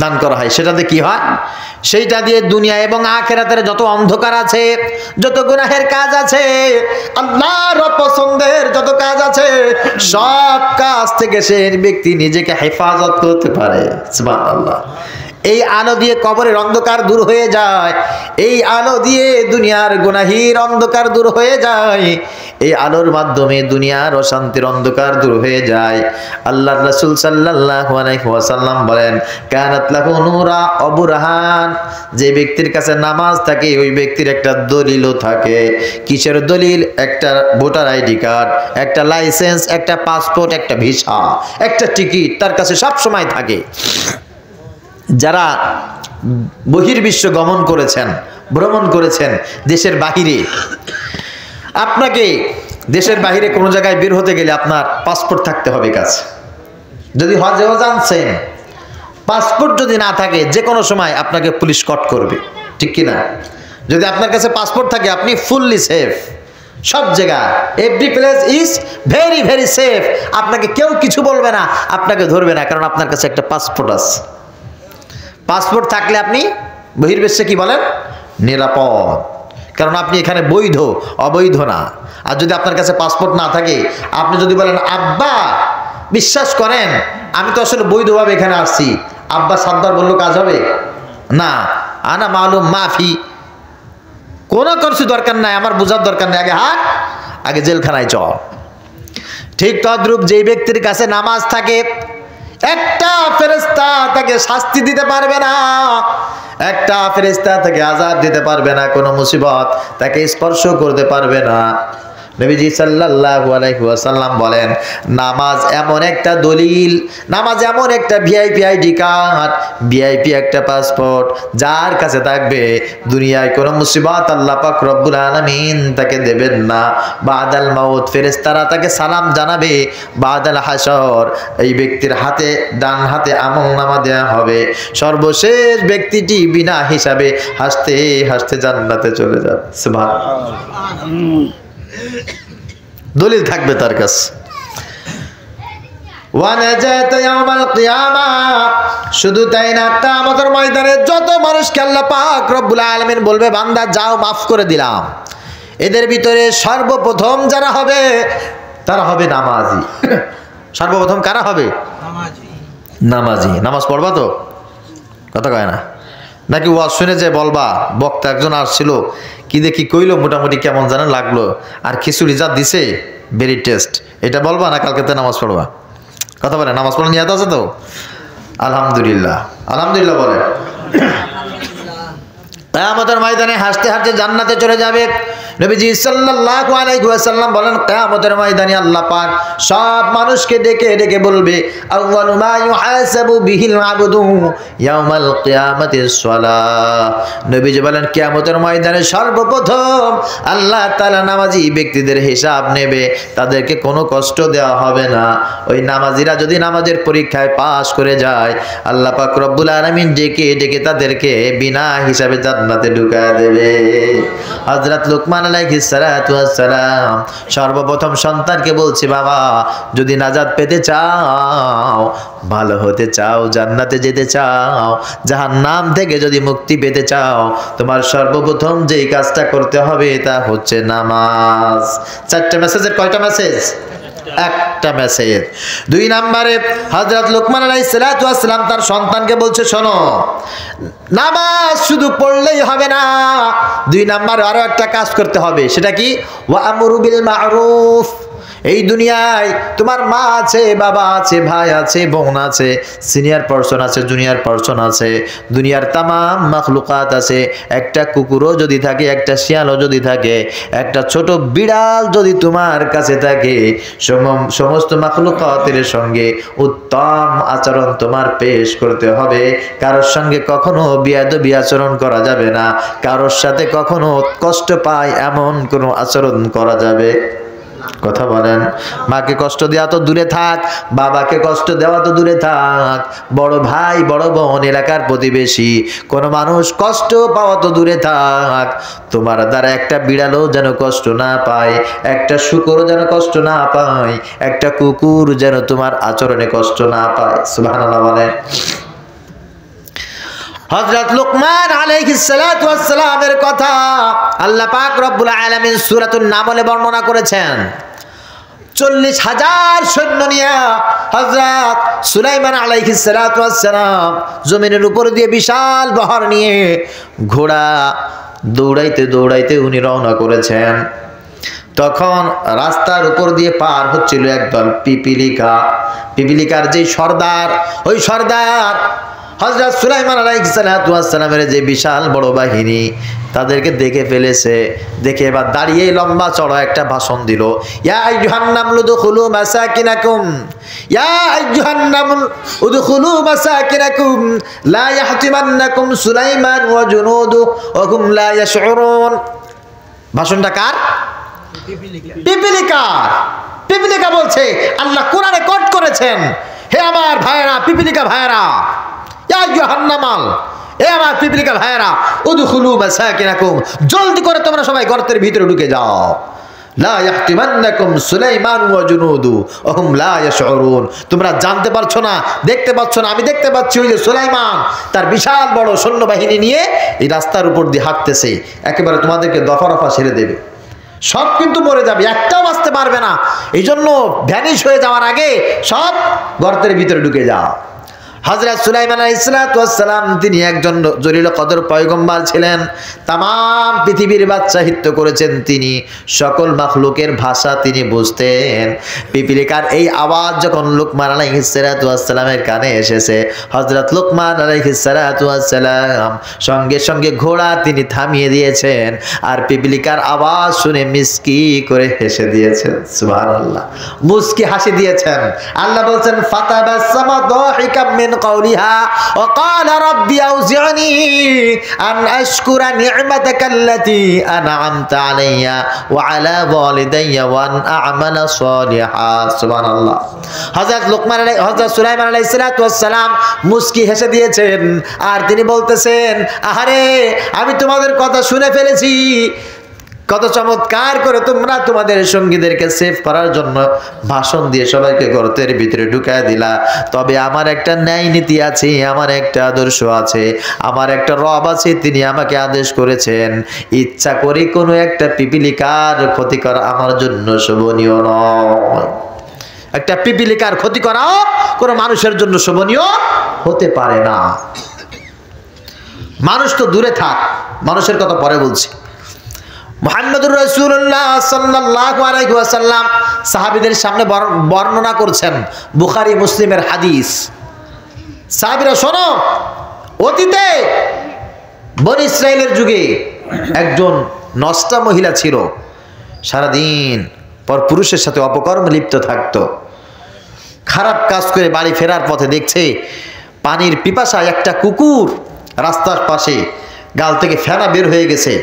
দান করা হয়। সেটাতে কি হয়? সেইটা দিয়ে দুনিয়া এবং আখিরাতের যত অন্ধকার আছে, যত গুনাহের কাজ আছে, আল্লাহর পছন্দের যত কাজ আছে, সব কাজ থেকে সে ব্যক্তি নিজেকে হেফাজত করতে পারে। সুবহানাল্লাহ। এই আলো দিয়ে কবরের অন্ধকার দূর হয়ে যায়, এই আলো দিয়ে দুনিয়ার গুনাহের অন্ধকার দূর হয়ে যায়, এই আলোর মাধ্যমে দুনিয়ার অশান্তির অন্ধকার দূর হয়ে যায়। আল্লাহর রাসূল সাল্লাল্লাহু আলাইহি ওয়াসাল্লাম বলেন, কানাত লাহু নূরা ওয়া বুরহান, যে ব্যক্তির কাছে নামাজ থাকে ওই ব্যক্তির একটা দলিলও থাকে। কিসের দলিল? একটা ভোটার আইডি কার্ড, একটা লাইসেন্স, একটা পাসপোর্ট, একটা ভিসা, একটা টিকিট তার কাছে সব সময় থাকে। যারা বহির্বিশ্ব গমন করেছেন, ভ্রমণ করেছেন দেশের বাহিরে, আপনাকে দেশের বাহিরে কোনো জায়গায় বের হতে গেলে আপনার পাসপোর্ট থাকতে হবে কাছে। যদি হজেও জানছেন, পাসপোর্ট যদি না থাকে যে কোনো সময় আপনাকে পুলিশ কট করবে, ঠিক কি না? যদি আপনার কাছে পাসপোর্ট থাকে আপনি ফুললি সেফ। সব জায়গায় every place is very very safe. আপনাকে কেউ কিছু বলবে না, আপনাকে ধরবে না, কারণ আপনার কাছে একটা পাসপোর্ট আছে। পাসপোর্ট থাকলে আপনি বহির্বিশ্বে কি বলেন? নিরাপদ। কারণ আপনি এখানে বৈধ, অবৈধ না। আর যদি আপনার কাছে পাসপোর্ট না থাকে, আপনি যদি বলেন আব্বা বিশ্বাস করেন আমি তো আসলে বৈধভাবে এখানে আসছি, আব্বা সাদ্দার বললো কাজ হবে না, আনা মালুম মাফি, কোনো কিছু দরকার নাই, আমার বোঝার দরকার নেই, আগে হাট, আগে জেলখানায় চল। ঠিক তদ্রূপ যেই ব্যক্তির কাছে নামাজ থাকে, একটা ফেরেশতা তাকে শাস্তি দিতে পারবে না, একটা ফেরেশতা তাকে আযাব দিতে পারবে না, কোনো মুসিবত তাকে স্পর্শ করতে পারবে না। নবীজি সাল্লাল্লাহু আলাইহি ওয়াসাল্লাম বলেন, নামাজ এমন একটা দলিল, নামাজ এমন একটা ভিআইপি আইডি কার্ড, ভিআইপি একটা পাসপোর্ট, যার কাছে থাকবে দুনিয়ায় কোনো মুসিবত আল্লাহ পাক রব্বুল আলামিন তাকে দেবেন না। বাদাল মাউত ফেরেশতারা তাকে সালাম জানাবে, বাদাল হাসর এই ব্যক্তির হাতে, ডান হাতে আমলনামা দেয়া হবে, সর্বশেষ ব্যক্তিটি বিনা হিসাবে হাসতে হাসতে জান্নাতে চলে যাবে। সুবহানাল্লাহ। দলিল থাকবে তার কাছে। শুধু তাই না, কিয়ামতের ময়দানে যত মানুষকে আল্লাহ পাক রব্বুল আলামিন বলবে বান্দা যাও মাফ করে দিলাম, এদের ভিতরে সর্বপ্রথম যারা হবে তারা হবে নামাজি। সর্বপ্রথম কারা হবে? নামাজি। নামাজ পড়বা তো? কথা কয় না নাকি? ওয়াজ শুনে যে বলবা বক্তা একজন আসছিল, কি দেখি কইলো মোটামুটি কেমন যেন লাগলো, আর খিচুড়ি যা দিছে ভেরি টেস্ট, এটা বলবা না কালকেতে নামাজ পড়বা? কথা বলে নামাজ পড়া নিয়ত আছে তো? আলহামদুলিল্লাহ, আলহামদুলিল্লাহ বলে। কিয়ামতের ময়দানে হাসতে হাসতে জান্নাতে চলে যাবে। নবীজি সাল্লাল্লাহু আলাইহি ওয়াসাল্লাম বলেন, কিয়ামতের ময়দানে আল্লাহ পাক সব মানুষকে ডেকে ডেকে বলবে, আউয়ালু মা ইউহাসাবু বিহিল আবদু ইয়াউমাল কিয়ামাতিস সালাহ। নবীজি বলেন, কিয়ামতের ময়দানে সর্বপ্রথম আল্লাহ তাআলা নামাজি ব্যক্তিদের হিসাব নেবে, তাদেরকে কোনো কষ্ট দেওয়া হবে না। ওই নামাজিরা যদি নামাজের পরীক্ষায় পাস করে যায়, আল্লাহ পাক রব্বুল আলামিন ডেকে ডেকে তাদেরকে বিনা হিসাবে জান্নাতে ঢুকায় দেবে। হযরত লুকমান আলাইহিস সালাতু ওয়াস সালাম সর্বপ্রথম সন্তানকে বলছে, বাবা যদি নাজাত পেতে চাও, ভালো হতে চাও, জান্নাতে যেতে চাও, জাহান্নাম থেকে যদি মুক্তি পেতে চাও, তোমার সর্বপ্রথম যেই কাজটা করতে হবে তা হচ্ছে নামাজ। চারটা মেসেজের কয়টা মেসেজ? একটা মেসেজ। দুই নম্বরে হযরত লুকমান আলাইহিস সালাতু ওয়াস সালাম তার সন্তানকে বলছে, শোনো নামাজ শুধু পড়লেই হবে না, দুই নাম্বার আরো একটা কাজ করতে হবে। সেটা কি? ওয়া আমরু বিল মা'রুফ। এই দুনিয়ায় তোমার মা আছে, বাবা আছে, ভাই আছে, বোন আছে, সিনিয়র পারসন আছে, জুনিয়র পারসন আছে, দুনিয়ার তামাম মাখলুকাত আছে। একটা কুকুরও যদি থাকে, একটা শিয়ালও যদি থাকে, একটা ছোট বিড়াল যদি তোমার কাছে থাকে, সমস্ত মাখলুকাতের সঙ্গে উত্তম আচরণ তোমার পেশ করতে হবে। কারোর সঙ্গে কখনো বেয়াদবি আচরণ করা যাবে না, কারোর সাথে কখনো কষ্ট পায় এমন কোনো আচরণ করা যাবে। কথা বলেন। মাকে কষ্ট দেওয়া তো দূরে থাক, বাবাকে কষ্ট দেওয়া তো দূরে থাক, বড় ভাই বড় বোন এলাকার প্রতিবেশী কোন মানুষ কষ্ট পাওয়া তো দূরে থাক, তোমার দ্বারা একটা বিড়ালও যেন কষ্ট না পায়, একটা শূকরও যেন কষ্ট না পায়, একটা কুকুর যেন তোমার আচরণে কষ্ট না পায়। সুবহানাল্লাহ বলেন। হযরত লুকমান আলাইহিস সালাতু ওয়াস সালামের কথা আল্লাহ পাক রব্বুল আলামিন সূরাতুন নামলে বর্ণনা করেছেন। 40,000 সৈন্য নিয়ে হযরত সুলাইমান আলাইহিস সালাতু ওয়াস সালাম জমিনের উপর দিয়ে বিশাল বহর নিয়ে ঘোড়া দৌড়াইতে দৌড়াইতে উনি রওনা করেছেন। তখন রাস্তার উপর দিয়ে পার হচ্ছিল একদল পিপিলিকা। পিপিলিকার যে সর্দার, ওই সর্দার হযরত সুলাইমান আলাইহিস সালাতু ওয়াস সালামের যে বিশাল বড় বাহিনী তাদেরকে দেখে ফেলেছে, দেখে এবার দাঁড়িয়ে লম্বা চড়া একটা ভাষণ দিল। ইয়া আইয়ুহান নামলু দুখুলু মাসাকিনাকুম, ইয়া আইয়ুহান নামলু উদখুলু মাসাকিনাকুম লা ইয়াহতিমান্নাকুম সুলাইমান ওয়া জুনুদু ওয়া হুম লা ইয়াশউরুন। ভাষণটা কার? পিপিলিকার। পিপিলিকা বলছে, আল্লাহ কোরআনে কোট করেছেন, হে আমার ভাইয়েরা, পিপিলিকা ভাইয়েরা, ইয়া আইয়ুহান নামাল, এ আমার পিপিলিকা ভাইয়েরা, উদখুলু মাসাকিনাকুম, জলদি করে তোমরা সবাই গর্তের ভিতরে ঢুকে যাও। লা ইয়াহতিমান্নাকুম সুলাইমান ওয়া জুনুদু ওয়া হুম লা ইয়াশউরুন। তোমরা জানতে পারছো না, দেখতে পাচ্ছ না, আমি দেখতে পাচ্ছি ওই যে সুলাইমান তার বিশাল বড় সৈন্যবাহিনী নিয়ে এই রাস্তার উপর দিয়ে হাঁটতেছে, একেবারে তোমাদেরকে দফা রফা ছেড়ে দেবে। সব কিন্তু মরে যাবে, একটাও বাঁচতে পারবে না। এই জন্য ভ্যানিশ হয়ে যাওয়ার আগে সব গর্তের ভিতরে ঢুকে যাও। হযরত সুলাইমান আলাইহিস সালাম তিনি একজন জলিল কদর পয়গম্বর ছিলেন। তাম পৃথিবীর বাদশাহিত্য করেছেন তিনি, সকল মাখলুকের ভাষা তিনি বুঝতেন। পিপিলিকার এই আওয়াজ যখন লুকমান আলাইহিস সালামের কানে এসেছে, হযরত লুকমান আলাইহিস সালাম সঙ্গে সঙ্গে ঘোড়া তিনি থামিয়ে দিয়েছেন, আর পিপিলিকার আওয়াজ শুনে মিসকি করে হেসে দিয়েছেন। সুবহানাল্লাহ, মুস্কি হাসি দিয়েছেন। আল্লাহ বলছেন, ফাতাবাসসামা দাহিকাম মিন قولها وقال ربي أوزعني أن أشكر نعمتك التي أنعمت علي وعلى والدي وأن أعمل صالحا। سبحان الله। হযরত সুলাইমান আলাইহিস সালাম মুস্কি হেসে দিয়েছেন, আর তিনি বলতেছেন, আহারে আমি তোমাদের কথা শুনে ফেলেছি, কত চমৎকার করে তোমরা তোমাদের সঙ্গীদেরকে সেভ করার জন্য ভাষণ দিয়ে সবাইকে গর্তের ভিতরে ঢুকায় দিলা। তবে আমার একটা ন্যায় নীতি আছে, আমার একটা আদর্শ আছে, আমার একটা রব আছে, তিনি আমাকে আদেশ করেছেন, ইচ্ছা করে কোনো একটা পিপিলিকার ক্ষতি করা আমার জন্য শোভনীয় নয়। একটা পিপিলিকার ক্ষতি করাও কোনো মানুষের জন্য শোভনীয় হতে পারে না। মানুষ তো দূরে থাক, মানুষের কথা পরে বলছি। মুহাম্মদুর রাসূলুল্লাহ সাল্লাল্লাহু আলাইহি ওয়াসাল্লাম সাহাবীদের সামনে বর্ণনা করছেন, বুখারী মুসলিমের হাদিস। সাহাবীরা শোনো, অতীতে বনী ইসরাইলের যুগে একজন নষ্টা মহিলা ছিল, সারাদিন পর পুরুষের সাথে অপকর্মে লিপ্ত থাকতো। খারাপ কাজ করে বাড়ি ফেরার পথে দেখছে পানির পিপাসায় একটা কুকুর রাস্তার পাশে গাল থেকে ফেনা বের হয়ে গেছে,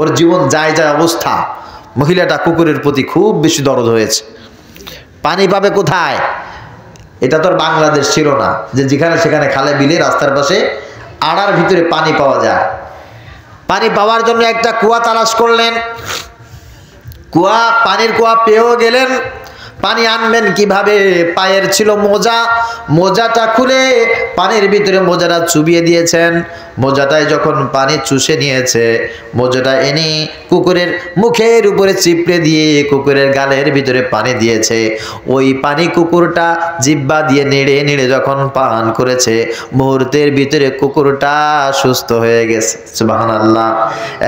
ওর জীবন যায় যায় অবস্থা। মহিলাটা কুকুরের প্রতি খুব বেশি দরদ হয়েছে। পানি পাবে কোথায়? এটা তো বাংলাদেশ ছিল না যে যেখানে সেখানে খালে বিলে রাস্তার পাশে আড়ার ভিতরে পানি পাওয়া যায়। পানি পাওয়ার জন্য একটা কুয়া তালাশ করলেন, পানির কুয়া পেয়েও গেলেন। পানি আনবেন কিভাবে? পায়ের ছিল মোজা, মোজাটা খুলে পানির ভিতরে মোজাটা চুবিয়ে দিয়েছেন। মোজাটায় যখন পানি চুষে নিয়েছে, মোজাটা এনে কুকুরের মুখের উপরে চিপড়ে দিয়ে কুকুরের গালের ভিতরে পানি দিয়েছে। ওই পানি কুকুরটা জিহ্বা দিয়ে নেড়ে নেড়ে যখন পান করেছে, মুহূর্তের ভিতরে কুকুরটা সুস্থ হয়ে গেছে। সুবহানাল্লাহ।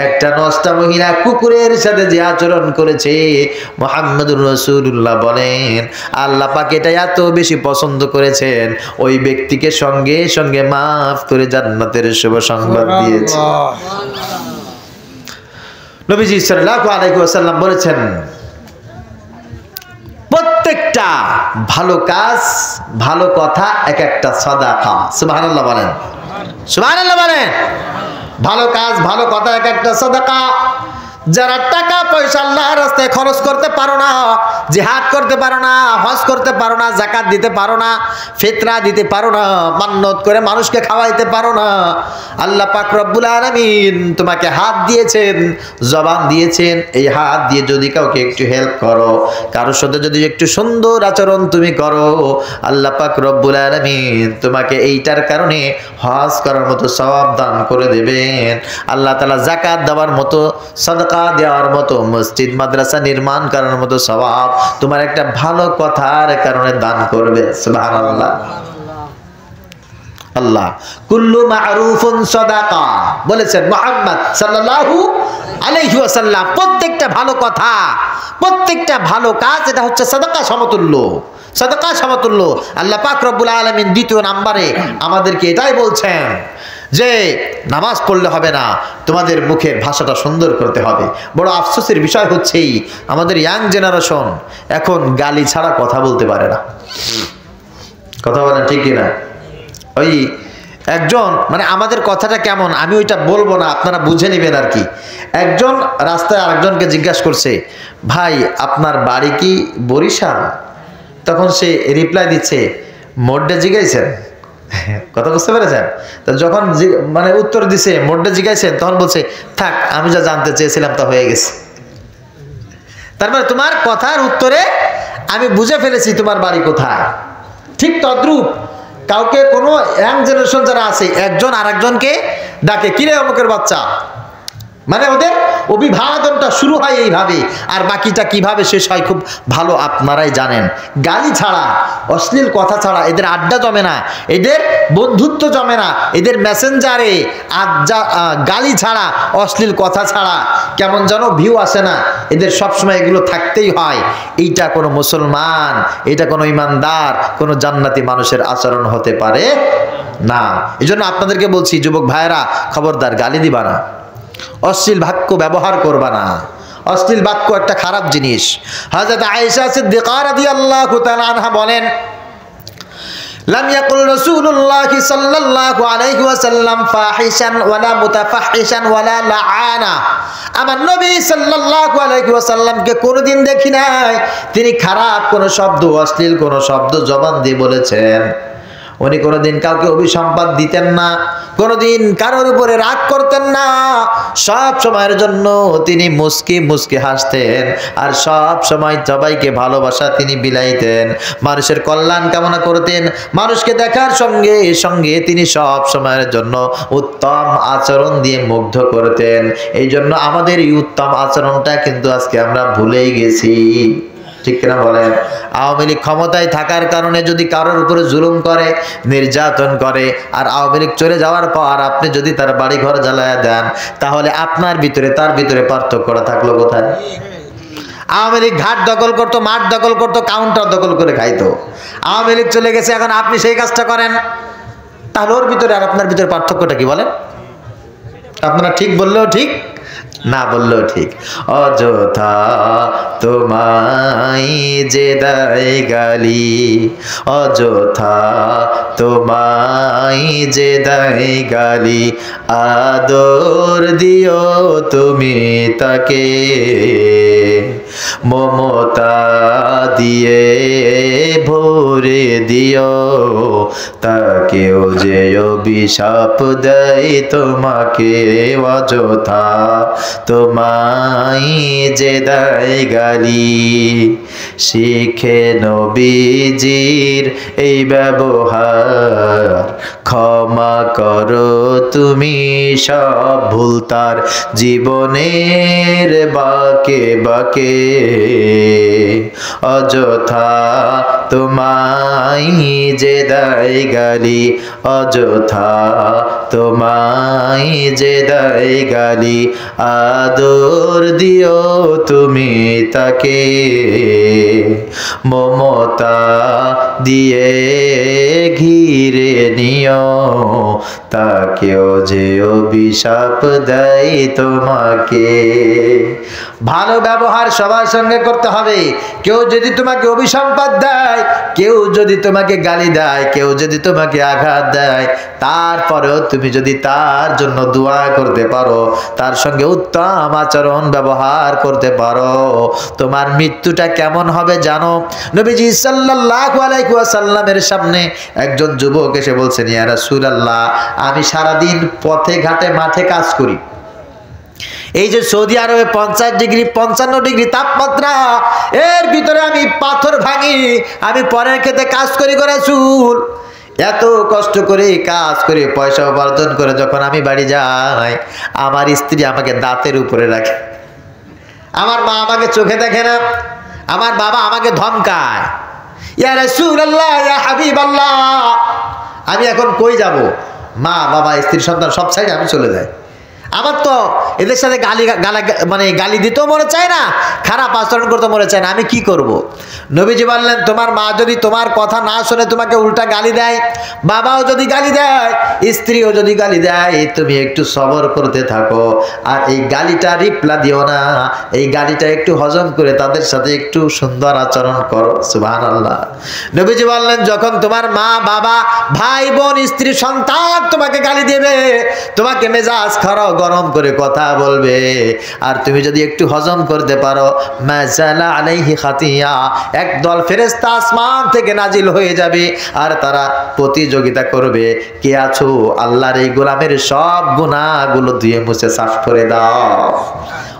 একটা নষ্টা মহিলা কুকুরের সাথে যে আচরণ করেছে, মুহাম্মদুর রাসূলুল্লাহ বলেন আল্লাহ পাক এটা এত বেশি পছন্দ করেছেন, ওই ব্যক্তিকে সঙ্গে সঙ্গে মাফ করে জান্নাতের শুভ সংবাদ দিয়েছে। নবীজি সাল্লাল্লাহু আলাইহি ওয়াসাল্লাম বলেছেন, প্রত্যেকটা ভালো কাজ, ভালো কথা এক একটা সাদাকা। সুবহানাল্লাহ বলেন, সুবহানাল্লাহ বলেন। ভালো কাজ, ভালো কথা এক একটা সাদাকা। যারা টাকা পয়সা আল্লাহর রাস্তায় খরচ করতে পারো না, জিহাদ করতে পারো না, হজ করতে পারো না, যাকাত দিতে পারো না, ফিতরা দিতে পারো না, মান্নত করে মানুষকে খাওয়াইতে পারো না, আল্লাহ পাক রব্বুল আলামিন তোমাকে হাত দিয়েছেন, জবান দিয়েছেন। এই হাত দিয়ে যদি কাউকে একটু হেল্প করো, কারোর সাথে যদি একটু সুন্দর আচরণ তুমি করো, আল্লাহ পাক রব্বুল আলামিন তোমাকে এইটার কারণে হজ করার মতো সওয়াব দান করে দেবেন। আল্লাহ তাআলা যাকাত দেওয়ার মতো, সাদাকা দেওয়ার মতো, মসজিদ মাদ্রাসা নির্মাণ করার মতো সওয়াব তোমার একটা ভালো কথার কারণে দান করবে। সুবহানাল্লাহ। আল্লাহ কুল্লু মা'রুফুন সাদাকা বলেছেন মুহাম্মদ সাল্লাল্লাহু আলাইহি ওয়াসাল্লাম। প্রত্যেকটা ভালো কথা, প্রত্যেকটা ভালো কাজ এটা হচ্ছে সাদাকা সমতুল্য। সাদাকা সামাতুল্য। আল্লাহ পাক রব্বুল আলামিন দ্বিতীয় নম্বরে আমাদেরকে এটাই বলছেন যে নামাজ পড়লে হবে না, তোমাদের মুখের ভাষাটা সুন্দর করতে হবে। বড় আফসোসের বিষয় হচ্ছেই আমাদের ইয়াং জেনারেশন এখন গালি ছাড়া কথা বলতে পারে না। কথা বলেন ঠিক কিনা? ওই একজন মানে আমাদের কথাটা কেমন আমি ওইটা বলবো না, আপনারা বুঝে নেবেন আর কি। একজন রাস্তায় আরেকজনকে জিজ্ঞাসা করছে, ভাই আপনার বাড়ি কি বরিশাল? তখন সে রিপ্লাই দিচ্ছে, মোড্ডে জিজ্ঞাইছেন। কথা বুঝতে পেরেছেন? তো যখন মানে উত্তর দিছে মোড্ডে জিজ্ঞাইছেন, তখন বলছে থাক আমি যা জানতে চেয়েছিলাম তা হয়ে গেছে। তারপরে তোমার কথার উত্তরে আমি বুঝে ফেলেছি তোমার বাড়ি কোথায়। ঠিক তদ্রূপ কাউকে কোনো ইয়াং জেনারেশন যারা আছে একজন আরেকজনকে ডাকে, কিরে অমুকের বাচ্চা, মানে ওদের অভিবাদনটা শুরু হয় এইভাবে, আর বাকিটা কিভাবে শেষ হয় খুব ভালো আপনারাই জানেন। গালি ছাড়া, অশ্লীল কথা ছাড়া এদের আড্ডা জমে না, এদের বন্ধুত্ব জমে না, এদের মেসেঞ্জারে গালি ছাড়া, অশ্লীল কথা ছাড়া কেমন যেন ভিউ আসে না। এদের সবসময় এগুলো থাকতেই হয়। এইটা কোনো মুসলমান, এটা কোনো ইমানদার, কোনো জান্নাতি মানুষের আচরণ হতে পারে না। এই জন্য আপনাদেরকে বলছি যুবক ভাইয়েরা, খবরদার গালি দিবা না, অশ্লীল বাক্য ব্যবহার করবা না। অশ্লীল বাক্য একটা খারাপ জিনিস। হযরত আয়েশা সিদ্দিকা রাদিয়াল্লাহু তাআলা আনহা বলেন, লাম ইয়াকুল রাসূলুল্লাহ সাল্লাল্লাহু আলাইহি ওয়াসাল্লাম ফাহিশান ওয়ালা মুতাফাহিশান ওয়ালা লাআনা। আমার নবী সাল্লাল্লাহু আলাইহি ওয়াসাল্লামকে কোনোদিন দেখি নাই তিনি খারাপ কোনো শব্দ, অশ্লীল কোনো শব্দ জবান দিয়ে বলেছেন। উনি কোনোদিন কাউকে অভিসম্পাদ দিতেন না, কোনোদিন কারোর উপরে রাগ করতেন না। সব সময়ের জন্য তিনি মুস্কি মুস্কি হাসতেন, আর সব সময় সবাইকে ভালোবাসা তিনি বিলাইতেন, মানুষের কল্যাণ কামনা করতেন। মানুষকে দেখার সঙ্গে সঙ্গে তিনি সব সময়ের জন্য উত্তম আচরণ দিয়ে মুগ্ধ করতেন। এই জন্য আমাদের এই উত্তম আচরণটা কিন্তু আজকে আমরা ভুলেই গেছি। ঠিক কিনা বলেন? আওয়ামী লীগ ক্ষমতায় থাকার কারণে যদি কারোর উপরে জুলুম করে, নির্যাতন করে, আর আওয়ামী লীগ চলে যাওয়ার পর আপনি যদি তার বাড়ি ঘর জ্বালায়া দেন, তাহলে আপনার ভিতরে তার ভিতরে পার্থক্যটা থাকলো কোথায়? আওয়ামী লীগ ঘাট দখল করতো, মাঠ দখল করতো, কাউন্টার দখল করে খাইতো। আওয়ামী লীগ চলে গেছে, এখন আপনি সেই কাজটা করেন, তাহলে ওর ভিতরে আর আপনার ভিতরে পার্থক্যটা কি বলেন? আপনারা ঠিক বললেও ঠিক, না বললেও ঠিক। অযথা তোমায় যে দেয় গালি, অযথা তোমায় যে দেয় গালি, আদর দিও তুমি তাকে, মমতা দিয়ে ভরে দিও তাকেও যে অভিশাপ দেয় তোমাকে। অযথা তোমায় যে দেয় গালি, শিখে নবীজির এই ব্যবহার, ক্ষমা করো তুমি সব ভুল তার জীবনের বাকে বাকে। অযথা তোমায় যে দেয় গালি, অযথা তোমায় যে দেয় গালি, আদর দিও তুমি তাকে, মমতা দিয়ে ঘিরে নিও তাকেও যে অভিশাপ দেয় তোমাকে। ভালো ব্যবহার সবার সঙ্গে করতে হবে। কেউ যদি তোমাকে অভিসম্পাদ দেয়, কেউ যদি তোমাকে গালি দেয়, কেউ যদি তোমাকে আঘাত দেয়, তারপরেও তুমি যদি তার জন্য দোয়া করতে পারো, তার সঙ্গে উত্তম আচরণ ব্যবহার করতে পারো, তোমার মৃত্যুটা কেমন হবে জানো? নবীজি সাল্লাল্লাহু আলাইহি ওয়াসাল্লামের সামনে একজন যুবক এসে বলছেন, ইয়া রাসূলুল্লাহ, আমি সারাদিন পথে ঘাটে মাঠে কাজ করি। এই যে সৌদি আরবে 50 ডিগ্রি 55 ডিগ্রি তাপমাত্রা, এর ভিতরে আমি পাথর ভাঙি, আমি পরের খেতে কাজ করি গো রাসূল। এত কষ্ট করে কাজ করে পয়সা উপার্জন করে যখন আমি বাড়ি যাই, আমার স্ত্রী আমাকে দাঁতের উপরে রাখে, আমার মা আমাকে চোখে দেখে না, আমার বাবা আমাকে ধমকায়। ইয়া রাসূলুল্লাহ, ইয়া হাবিবাল্লাহ, আমি এখন কই যাব? মা বাবা স্ত্রী সন্তান সব সাইডে আমি চলে যাই। আমার তো এদের সাথে গালি দিতেও মনে চায় না, খারাপ আচরণ করতে মনে চায় না, আমি কি করব। নবীজি বললেন তোমার মা যদি তোমার কথা না শুনে তোমাকে উল্টা গালি দেয়, বাবাও যদি গালি দেয়, স্ত্রীও যদি গালি দেয়, তুমি একটু সবর করতে থাকো, আর এই গালিটা রিপ্লা দিও না, এই গালিটা একটু হজম করে তাদের সাথে একটু সুন্দর আচরণ করো। সুবহানাল্লাহ। নবীজি বললেন যখন তোমার মা বাবা ভাই বোন স্ত্রী সন্তান তোমাকে গালি দেবে, তোমাকে মেজাজ খারাপ গরম করে কথা বলবে, আর তুমি যদি একটু হজম করতে পারো, মাযালা আলাইহি খাতিয়া, একদল ফেরেশতা আসমান থেকে নাজিল হয়ে যাবে, আর তারা প্রতিযোগিতা করবে, কে আছো আল্লাহর এই গোলামের সব গুনাহগুলো ধুয়ে মুছে সাফ করে দাও।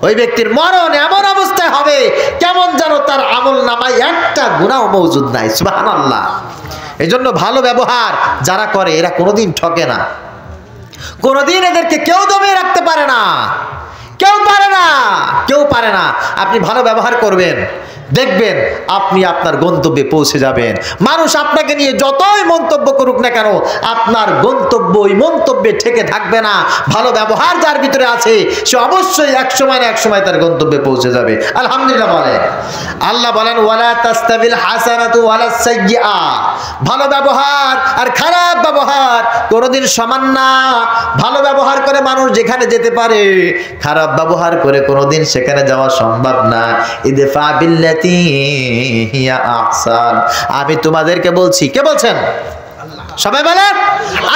ওই ব্যক্তির মরণ এমন অবস্থায় হবে কেমন যেন তার আমলনামায় একটা গুনাহ মওজুদ নাই। সুবহানাল্লাহ। এই জন্য ভালো ব্যবহার যারা করে এরা কোনোদিন ঠকে না, কোনোদিন এদেরকে কেউ দমিয়ে রাখতে পারে না, কেউ পারে না, কেউ পারে না। আপনি ভালো ব্যবহার করবেন, দেখবেন আপনি আপনার গন্তব্যে পৌঁছে যাবেন। মানুষ আপনাকে নিয়ে যতই মন্তব্য করুক না কেন, আপনার গন্তব্য ওই মন্তব্যে ঠেকে থাকবে না। ভালো ব্যবহার যার ভিতরে আছে সে অবশ্যই এক সময় না এক সময় তার গন্তব্যে পৌঁছে যাবে। আলহামদুলিল্লাহ বলেন। আল্লাহ বলেন ওয়ালা তাস্তাবিল হাসানাতু ওয়ালাস সাইয়্যিআ, ভালো ব্যবহার আর খারাপ ব্যবহার কোনোদিন সমান না। ভালো ব্যবহার করে মানুষ যেখানে যেতে পারে, খারাপ ব্যবহার করে কোনোদিন সেখানে যাওয়া সম্ভব না। ইদফা বিল্লাতি হিয়া আহসান, আমি তোমাদেরকে বলছি, কে বলছেন? সবাই বলেন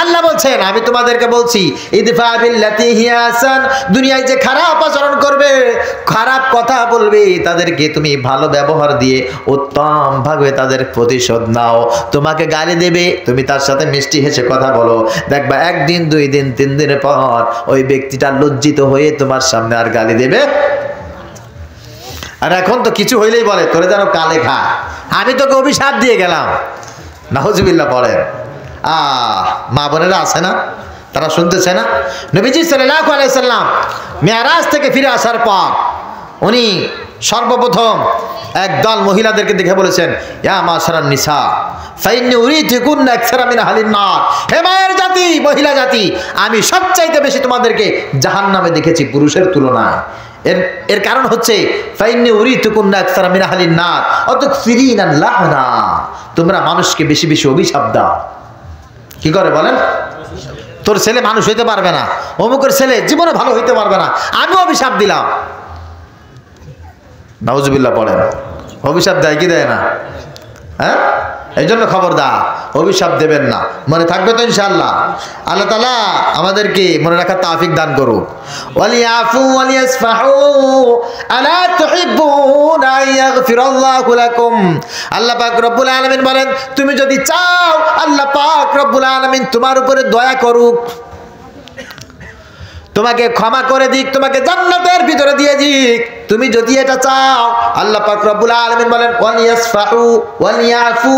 আল্লাহ বলছেন, আমি তোমাদেরকে বলছি ইদফা বিল্লাতি হিয়া আহসান, দুনিয়ায় যে খারাপ আচরণ করবে, খারাপ কথা বলবে, তাদেরকে তুমি ভালো ব্যবহার দিয়ে উত্তম ভাবে তাদের প্রতিশোধ নাও। তোমাকে গালি দেবে, তুমি তার সাথে মিষ্টি হেসে কথা বলো, দেখবা একদিন দুই দিন তিন দিনের পর ওই ব্যক্তিটা লজ্জিত হয়ে তোমার সামনে আর গালি দেবে। আর এখন তো কিছু হইলেই বলে তোরে যেন কালে খা, আমি তোকে অভিশাপ দিয়ে গেলাম। নাউজুবিল্লাহ পড়েন। মা বোনেরা আছে না, তারা শুনতেছে না? নবীজি সাল্লাল্লাহু আলাইহি সাল্লাম মেরাজ থেকে ফিরে আসার পর উনি সর্বপ্রথম একদল মহিলাদেরকে দেখে বলেছেন, ইয়া মাশারান নিসা ফাইন্নী উরিতুকুন্না আকসারা মিন আহলিন নার, হে মায়ের জাতি, মহিলা জাতি, আমি সবচাইতে বেশি তোমাদেরকে জাহান্নামে দেখেছি পুরুষের তুলনায়। এর কারণ হচ্ছে ফাইন্নী উরিতুকুন্না আকসারা মিন আহলিন নার অতুকসিরিনা লাহনা, তোমরা মানুষকে বেশি বেশি অভিশাপ দাও। কি করে বলেন? তোর ছেলে মানুষ হইতে পারবে না, অমুকের ছেলে জীবনে ভালো হইতে পারবে না, আমি অভিশাপ দিলাম। নাউজুবিল্লাহ পড়েন। অভিশাপ দেয় কি দেয় না? হ্যাঁ, এই জন্য খবরদার অভিশাপ দেবেন না। মনে থাকবে তো ইনশাআল্লাহ? আল্লাহ তাআলা আমাদেরকে মনে রাখার তৌফিক দান করুক। ওয়ালিয়াফু ওয়ালিয়াসফাহু আলা তুহিব্বুনা আইয়াগফিরাল্লাহু লাকুম, আল্লাহ পাক রব্বুল আলামিন বলেন তুমি যদি চাও আল্লাহ পাক রব্বুল আলামিন তোমার উপরে দয়া করুক, তোমাকে ক্ষমা করে দিক, তোমাকে জান্নাতের ভিতরে দিয়ে দিক, তুমি যদি এটা চাও। আল্লাহ পাক রব্বুল আলামিন বলেন ওয়ালিয়াসফাহু ওয়ালিয়াফু,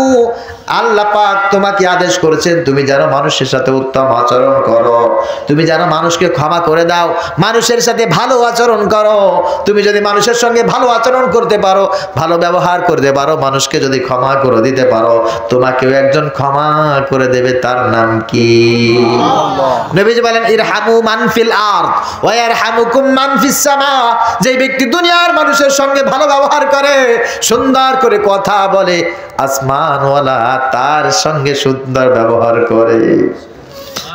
আল্লাহ পাক তোমাকে আদেশ করেছেন তুমি যেন মানুষের সাথে উত্তম আচরণ করো, তুমি যেন মানুষকে ক্ষমা করে দাও, মানুষের সাথে ভালো আচরণ করো। তুমি যদি মানুষের সঙ্গে ভালো আচরণ করতে পারো, ভালো ব্যবহার করতে পারো, মানুষকে যদি ক্ষমা করে দিতে পারো, তোমাকেও একজন ক্ষমা করে দেবে। তার নাম কি? নবীজি বলেন ইরহামু মান ফিল আরদ ওয়া ইয়ারহামুকুম মান ফিস সামা, যে ব্যক্তি দুনিয়ার মানুষের সঙ্গে ভালো ব্যবহার করে, সুন্দর করে কথা বলে, আসমানওয়ালা তার সঙ্গে সুন্দর ব্যবহার করে।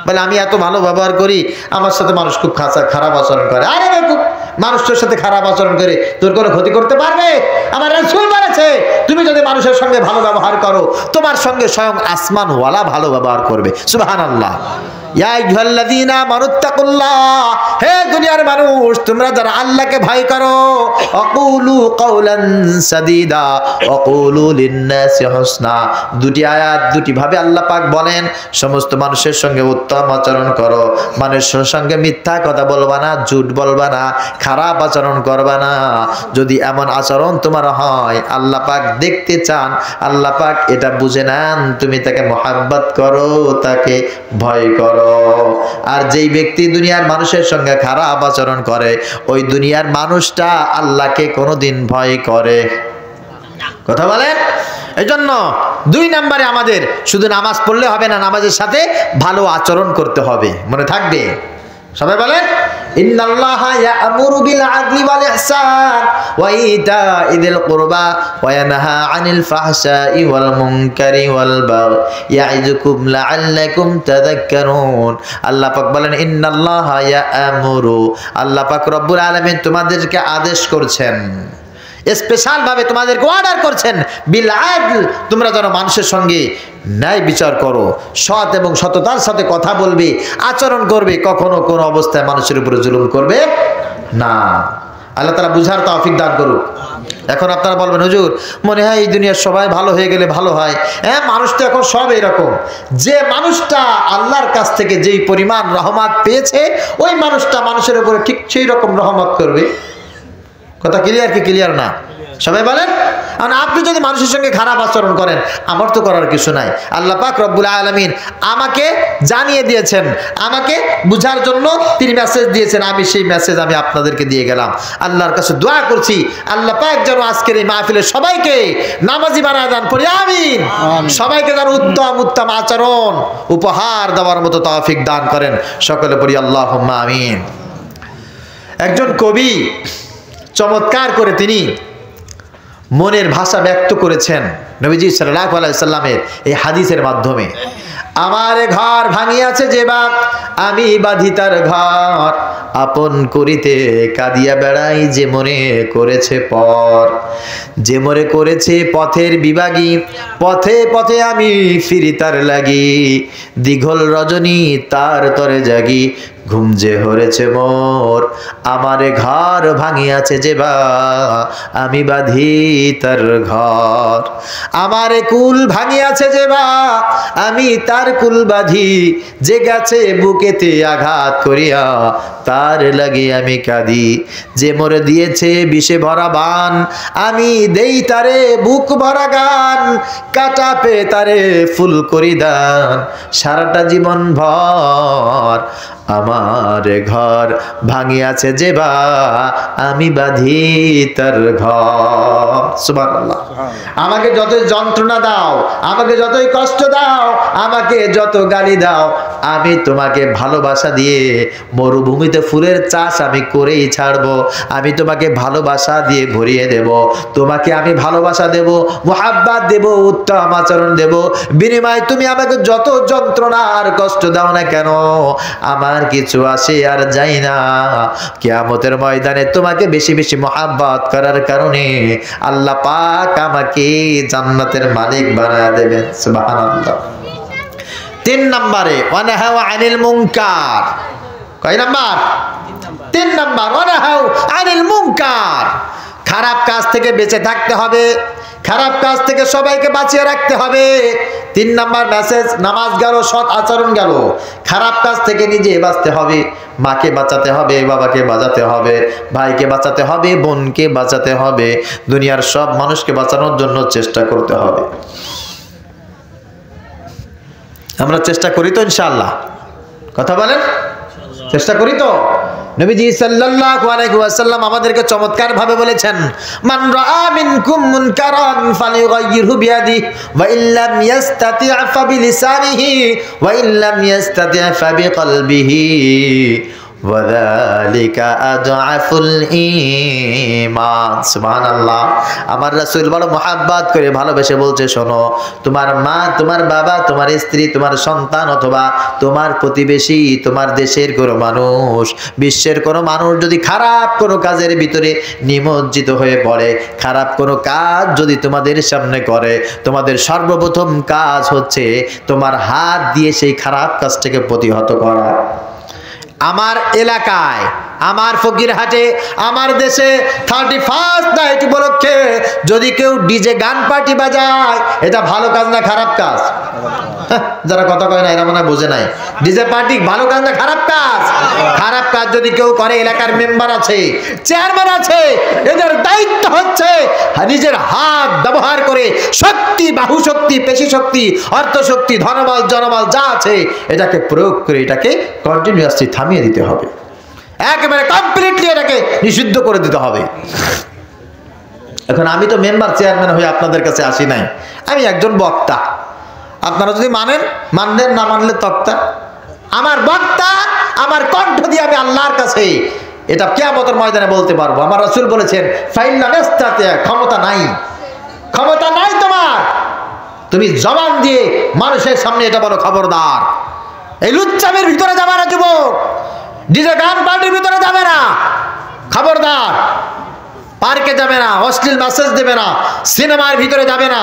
বলে আমি এত ভালো ব্যবহার করি, আমার সাথে মানুষ খুব খারাপ আচরণ করে। আরে দেখো, মানুষের সাথে খারাপ আচরণ করে তোর কোনো ক্ষতি করতে পারবে? আমার রাসূল বলেছে তুমি যদি মানুষের সঙ্গে ভালো ব্যবহার করো, তোমার সঙ্গে স্বয়ং আসমানওয়ালা ভালো ব্যবহার করবে। সুবহানাল্লাহ। ইয়া আইয়ুহাল্লাযীনা আমানুত্তাকুল্লাহ, হে দুনিয়ার মানুষ তোমরা যারা আল্লাহকে ভয় করো, আকুলু কাওলান সাদীদা আকুলু লিন-নাসি হুসনা, দুটি আয়াত দুটি ভাবে আল্লাহ পাক বলেন সমস্ত মানুষের সঙ্গে উত্তম আচরণ করো, মানুষের সঙ্গে মিথ্যা কথা বলবা না, ঝুট বলবা না, খারাপ আচরণ করবা না। যদি এমন আচরণ তোমার হয়, আল্লাহ পাক দেখতে চান, আল্লাহ পাক এটা বুঝে নেন তুমি তাকে মহব্বত করো, তাকে ভয় করো। আর যেই ব্যক্তি দুনিয়ার মানুষের সঙ্গে খারাপ আচরণ করে, ওই দুনিয়ার মানুষটা আল্লাহকে কোনোদিন ভয় করে? কথা বলেন। এই জন্য 2 নম্বরে আমাদের শুধু নামাজ পড়লে হবে না, নামাজের সাথে ভালো আচরণ করতে হবে। মনে থাকবে? সবাই বলেন ইন্নাল্লাহা ইয়া'মুরু বিল আদলি ওয়াল ইহসান ওয়া ইতা'i যিল কুরবা ওয়া ইয়ানহা আনিল ফাহশাই ওয়াল মুনকারি ওয়াল বাগই ইয়া'iযুকুম লা'আল্লাকুম তাযাক্কারুন। আল্লাহ পাক বলেন ইন্নাল্লাহা ইয়া'মুরু, আল্লাহ পাক রব্বুল আলামিন তোমাদেরকে আদেশ করছেন, স্পেশাল ভাবে তোমাদেরকে অর্ডার করছেন বিল আদল, তোমরা যেন মানুষের সঙ্গে ন্যায় বিচার করো, সৎ এবং সততার সাথে কথা বলবে, আচরণ করবে, কখনো কোনো অবস্থায় মানুষের উপরে জুলুম করবে না। আল্লাহ তাআলা বুঝার তৌফিক দান করুক। এখন আপনারা বলবেন হুজুর মনে হয় এই দুনিয়ার সবাই ভালো হয়ে গেলে ভালো হয়। হ্যাঁ, মানুষ তো এখন সব এরকম। যে মানুষটা আল্লাহর কাছ থেকে যেই পরিমাণ রহমত পেয়েছে ওই মানুষটা মানুষের উপরে ঠিক সেই রকম রহমত করবে। কথা ক্লিয়ার কি ক্লিয়ার না? সবাই বলেন। আর আপনি যদি মানুষের সঙ্গে খারাপ আচরণ করেন, আমার তো করার কিছু নাই। আল্লাহ পাক রব্বুল আলামিন আমাকে জানিয়ে দিয়েছেন, আমাকে বুঝার জন্য তিনি মেসেজ দিয়েছেন, আমি সেই মেসেজ আমি আপনাদেরকে দিয়ে গেলাম। আল্লাহর কাছে দোয়া করছি আল্লাহ পাক যেন আজকের এই মাহফিলে সবাইকে নামাজি বানায় দান করি, আমিন। সবাইকে যেন উত্তম উত্তম আচরণ উপহার দেওয়ার মতো তৌফিক দান করেন, সকলে পড়ি আল্লাহুম্মা আমিন। একজন কবি চমৎকার করে তিনি মনের ভাষা ব্যক্ত করেছেন নবীজি সাল্লাল্লাহু আলাইহি সাল্লামের এই হাদিসের মাধ্যমে। আমার ঘর ভাঙিয়াছে যে বাপ, আমি বাঁধি তার ঘর, আপন করিতে কাঁদিয়া বেড়াই যে মনে করেছে পর। যে মনে করেছে পথের বিভাগী, পথে পথে আমি ফিরি তার লাগি, দীঘল রজনী তার তরে জাগি, ঘুম যে হরেছে মোর। আমারে ঘর ভাঙিয়াছে যে বা, আমি বাঁধি তার ঘর। আমারে কুল ভাঙিয়াছে যে বা, আমি তার কুল বাঁধি, যে গেছে বুকেতে আঘাত করিয়া তার লাগি আমি কাঁদি। যে মোরে দিয়েছে বিষে ভরা বান, আমি দেই তারে বুক ভরা গান, কাটা পে তারে ফুল করি দান, সারাটা জীবন ভর। আমার ঘর ভাঙিয়াছে যে বা, আমি বাঁধি তার ঘর। সুবহানাল্লাহ। আমাকে যতই যন্ত্রণা দাও, আমাকে যতই কষ্ট দাও, আমাকে যত গালি দাও, আমি তোমাকে ভালোবাসা দিয়ে মরুভূমিতে ফুলের চাষ আমি করেই ছাড়বো। আমি তোমাকে ভালোবাসা দিয়ে ভরিয়ে দেব, তোমাকে আমি ভালোবাসা দেব, মুহাব্বত দেব, উত্তম আচরণ দেব। বিনিময়ে তুমি আমাকে যত যন্ত্রণা আর কষ্ট দাও না কেন, আমার কিছু আসে আর যাই না। কিয়ামতের ময়দানে তোমাকে বেশি বেশি মুহাব্বত করার কারণে আল্লাহ পাক আমাকে জান্নাতের মালিক বানায় দেবেন। সুবহানাল্লাহ। 3 নম্বরে ওয়ানাহাউ আনিল মুনকার। কয় নাম্বার? 3 নাম্বার, ওয়ানাহাউ আনিল মুনকার। খারাপ কাজ থেকে বেঁচে থাকতে হবে, খারাপ কাজ থেকে সবাইকে বাঁচিয়ে রাখতে হবে। 3 নাম্বার মেসেজ, নামাজ গেল, সৎ আচরণ গেল, খারাপ কাজ থেকে নিজে বাঁচতে হবে। মাকে বাঁচাতে হবে, বাবাকে বাঁচাতে হবে, ভাইকে বাঁচাতে হবে, বোনকে বাঁচাতে হবে, দুনিয়ার সব মানুষকে বাঁচানোর জন্য চেষ্টা করতে হবে। আমরা চেষ্টা করি তো ইনশাআল্লাহ? কথা বলেন, চেষ্টা করি তো? নবীজি সাল্লাল্লাহু আলাইহি ওয়াসাল্লাম আমাদেরকে চমৎকার ভাবে বলেছেন, মান রাআ মিনকুম মুনকারান ফালিয়ুগাইয়িরহু বিয়াদিহি ওয়া ইল্লাম ইয়াস্তাতি' ফাবিলিসানিহি ওয়া ইল্লাম ইয়াস্তাতি' ফাবিকলবিহি ওয়া যালিকা আদআফুল ঈমান। সুবহানাল্লাহ। আমার রাসূল বড় মুহাব্বত করে ভালোবেসে বলছে, শোনো, তোমার মা, তোমার বাবা, তোমার স্ত্রী, তোমার সন্তান, অথবা তোমার প্রতিবেশী, তোমার দেশের কোনো মানুষ, বিশ্বের কোনো মানুষ যদি খারাপ কোনো কাজের ভিতরে নিমজ্জিত হয়ে পড়ে, খারাপ কোনো কাজ যদি তোমাদের সামনে করে, তোমাদের সর্বপ্রথম কাজ হচ্ছে তোমার হাত দিয়ে সেই খারাপ কাজটাকে প্রতিহত করা। আমার এলাকায়, আমার ফকিরহাটে, আমার দেশে 31st নাইট উপলক্ষে যদি কেউ ডিজে গান পার্টি বাজায়, এটা ভালো কাজ না খারাপ কাজ? যারা কথা কয় না এরা মনে বোঝে নাই। ডিজে পার্টি ভালো কাজ না খারাপ কাজ? খারাপ কাজ যদি কেউ করে, এলাকার মেম্বার আছে, চেয়ারম্যান আছে, এদের দায়িত্ব হচ্ছে নিজের হাত ব্যবহার করে শক্তি, বাহু শক্তি, পেশি শক্তি, অর্থ শক্তি, ধনবল, জনবল যা আছে এটাকে প্রয়োগ করে এটাকে কন্টিনিউয়াসলি থামিয়ে দিতে হবে, একেবারে কমপ্লিটলি এটাকে নিষিদ্ধ করে দিতে হবে। এখন আমি তো মেম্বার, চেয়ারম্যান হয়ে আপনাদের কাছে আসি নাই, আমি একজন বক্তা। আপনারা যদি মানেন মানলেন, না মানলে তক্তা। আমার বক্তা আমার কণ্ঠ দিয়ে আমি আল্লাহর কাছে এটা কিয়ামতের ময়দানে বলতে পারবো। আমার রাসূল বলেছেন ফাইল্লা নাস্তাতে, ক্ষমতা নাই, ক্ষমতা নাই তোমার, তুমি জবান দিয়ে মানুষের সামনে এটা বলো খবরদার। এই লুচ্চামের ভিতরে যাবে না যুবক, ডিজে গান পার্টির ভিতরে যাবে না, খবরদার। পার্কে যাবে না, অশ্লীল মেসেজ দেবে না, সিনেমার ভিতরে যাবে না,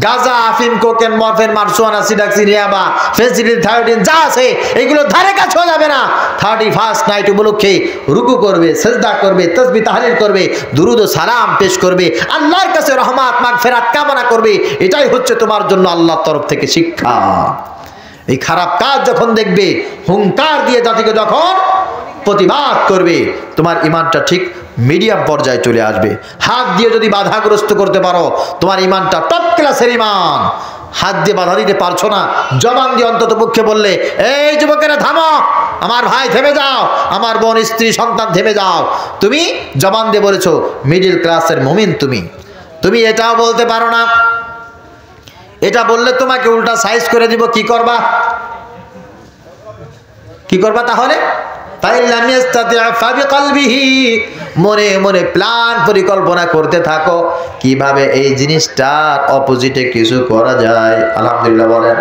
গাজা, আফিম, কোকেন, মরফিন, মারজুয়ানা, সিডাক্সিন, ইয়াবা, ফেন্সিডিল, থায়োডিন যা আছে এগুলো ধারে কাছেও যাবে না। 31st নাইট উপলক্ষে রুকু করবে, সিজদা করবে, তাসবিহ তাহলিল করবে, দুরুদ ও সালাম পেশ করবে, আল্লাহর কাছে রহমত মাগফিরাত কামনা করবে। এটাই হচ্ছে তোমার জন্য আল্লাহর তরফ থেকে শিক্ষা। এই খারাপ কাজ যখন দেখবে, হুঙ্কার দিয়ে জাতিকে যখন প্রতিবাদ করবে, তোমার ঈমানটা ঠিক মিডিয়াম পর্যায়ে চলে আসবে। হাত দিয়ে যদি বাধাগ্রস্ত করতে পারো, তোমার ঈমানটা টপ ক্লাসের ঈমান। হাত দিয়ে বাধা দিতে পারছো না, জবান দিয়ে অন্তত পক্ষে বললে এই যুবকেরা থামো, আমার ভাই থেমে যাও, আমার বোন, স্ত্রী, সন্তান থেমে যাও। তুমি জবান দিয়ে বলেছো মিডিল ক্লাসের মুমিন, তুমি এটাও বলতে পারো না। এটা বললে তোমাকে উল্টা সাইজ করে দিব, কি করবা? কি করবা তাহলে? মনে মনে প্ল্যান পরিকল্পনা করতে থাকো কিভাবে এই জিনিসটার অপোজিটে কিছু করা যায়। আলহামদুলিল্লাহ বলেন।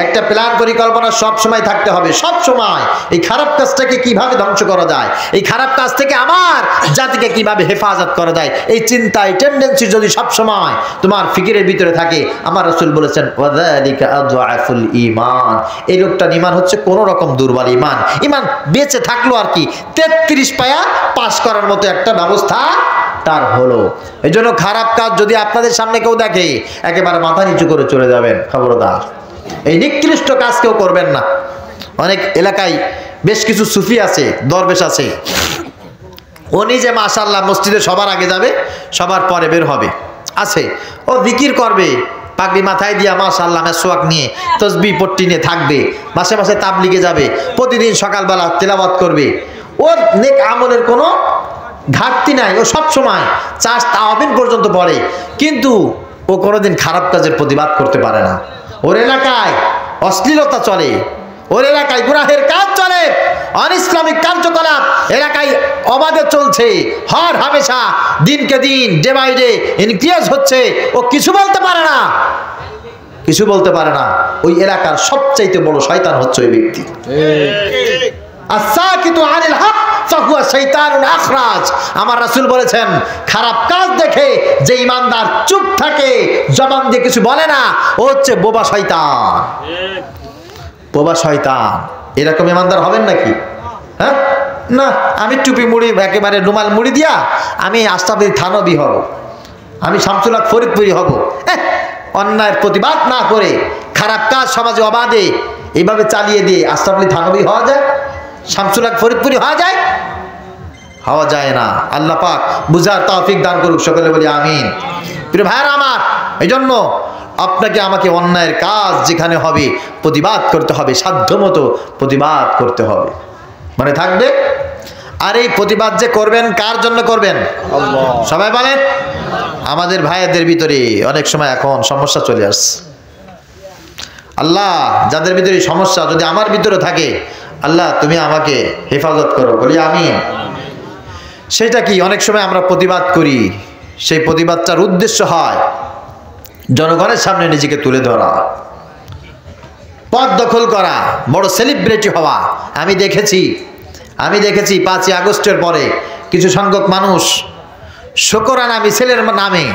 একটা প্ল্যান পরিকল্পনা সব সময় থাকতে হবে, সব সময়। এই খারাপ কাজটাকে কিভাবে ধ্বংস করা যায়, এই খারাপ কাজ থেকে আমার জাতিকে কিভাবে হেফাজত করা যায়, এই চিন্তা, এই টেন্ডেন্সি যদি সব সময় তোমার ফিকিরের ভিতরে থাকে, আমার রাসূল বলেছেন ওয়াযালিকা আযআফুল ঈমান, এই লোকটার ঈমান হচ্ছে কোন রকম দুর্বল ঈমান। ঈমান বেঁচে থাকলো আর কি, 33 পায়া পাস করার মতো একটা ব্যবস্থা তার হলো। এই জন্য খারাপ কাজ যদি আপনাদের সামনে কেউ দেখে, একেবারে মাথা নিচু করে চলে যাবেন, খবরদার। এই নিকৃষ্ট কাজ কেউ করবেন না। অনেক এলাকায় বেশ কিছু সুফি আছে, দরবেশ আছে, ও নিজে মাশাআল্লাহ মসজিদে সবার আগে যাবে, সবার পরে বের হবে, আছে। ও জিকির করবে, পাগড়ি মাথায় দিয়া মাশাআল্লাহ মেসওয়াক নিয়ে, তাসবিহ পট্টি নিয়ে থাকবে, মাসে মাসে তাবলিগে যাবে, প্রতিদিন সকালবেলা তেলাওয়াত করবে। ওর নেক আমলের কোনো ঘাটতি নাই, ও সব সময় চাষ তাওয়াবিন পর্যন্ত পড়ে, কিন্তু ও কোনোদিন খারাপ কাজের প্রতিবাদ করতে পারে না। ওর এলাকায় অশ্লীলতা চলে, ওর এলাকায় গুনাহের কাজ চলে, অনইসলামিক কার্যকলাপ এলাকায় অবাধে চলছে, হর হামেশা দিনকে দিন ডে বাই ডে ইনক্রিজ হচ্ছে। ও কিছু বলতে পারে না, কিছু বলতে পারে না। ওই এলাকার সবচাইতে বড় শয়তান হচ্ছে ওই ব্যক্তি। আস-সাকিতু আনিল হক ফাহুয়া শাইতানুন আখরাজ। আমার রাসূল বলেছেন খারাপ কাজ দেখে যে ঈমানদার চুপ থাকে, জবান দিয়ে কিছু বলে না, ও হচ্ছে বোবা শয়তান। বোবা শয়তান। এরকম ঈমানদার হবেন নাকি? হ্যাঁ, না, আমি টুপি মুড়ি একেবারে রুমাল মুড়ি দিয়া আমি আশরাফুল থানবী হব, আমি শামসুল হক ফরিদপুরি হব। অন্যায়ের প্রতিবাদ না করে খারাপ কাজ সমাজে অবাধে এইভাবে চালিয়ে দিয়ে আশরাফুল থানবী হওয়া যায়, শামসুল হক ফরিদপুরি হওয়া যায়? হওয়া যায় না। আল্লাহ পাক বুঝার তৌফিক দান করুক, সকলে বলি আমিন। প্রিয় ভাইরা আমার, এই জন্য আপনাকে আমাকে অন্যায়ের কাজ যেখানে হবে প্রতিবাদ করতে হবে, সাধ্যমতো প্রতিবাদ করতে হবে, মানে থাকবে। আর এই প্রতিবাদ যে করবেন কার জন্য করবেন? আল্লাহ। সবাই বলেন। আমাদের ভাইদের ভিতরে অনেক সময় এখন সমস্যা চলে আসছে। আল্লাহ যাদের ভিতরে সমস্যা যদি আমার ভিতরে থাকে, আল্লাহ তুমি আমাকে হেফাজত করো, বলি আমিন। সেটা কি? অনেক সময় আমরা প্রতিবাদ করি, সেই প্রতিবাদটার উদ্দেশ্য হয় জনগণের সামনে নিজেকে তুলে ধরা, পদ দখল করা, বড় সেলিব্রিটি হওয়া। আমি দেখেছি 5ই আগস্টের পরে কিছু সংখ্যক মানুষ শুকরানা মিছিলের নামে,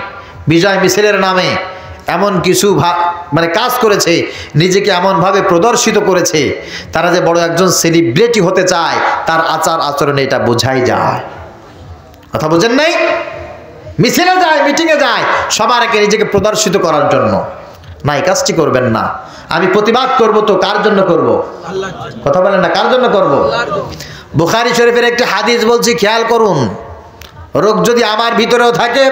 বিজয় মিছিলের নামে এমন কিছু মানে কাজ করেছে, নিজেকে এমনভাবে প্রদর্শিত করেছে, তারা যে বড় একজন সেলিব্রিটি হতে চায়, তার আচার আচরণে এটা বোঝাই যায়। কথা বোঝেন নাই? মিছিলে যায়, মিটিংয়ে যায় সবার আগে নিজেকে প্রদর্শিত করার জন্য। না, এই কাজটি করবেন না। আমি প্রতিবাদ করব তো কার জন্য করব? কথা বলেন না, কার জন্য করব? বুখারী শরীফের একটি হাদিস বলছি, খেয়াল করুন। রোগ যদি আমার ভিতরেও থাকে,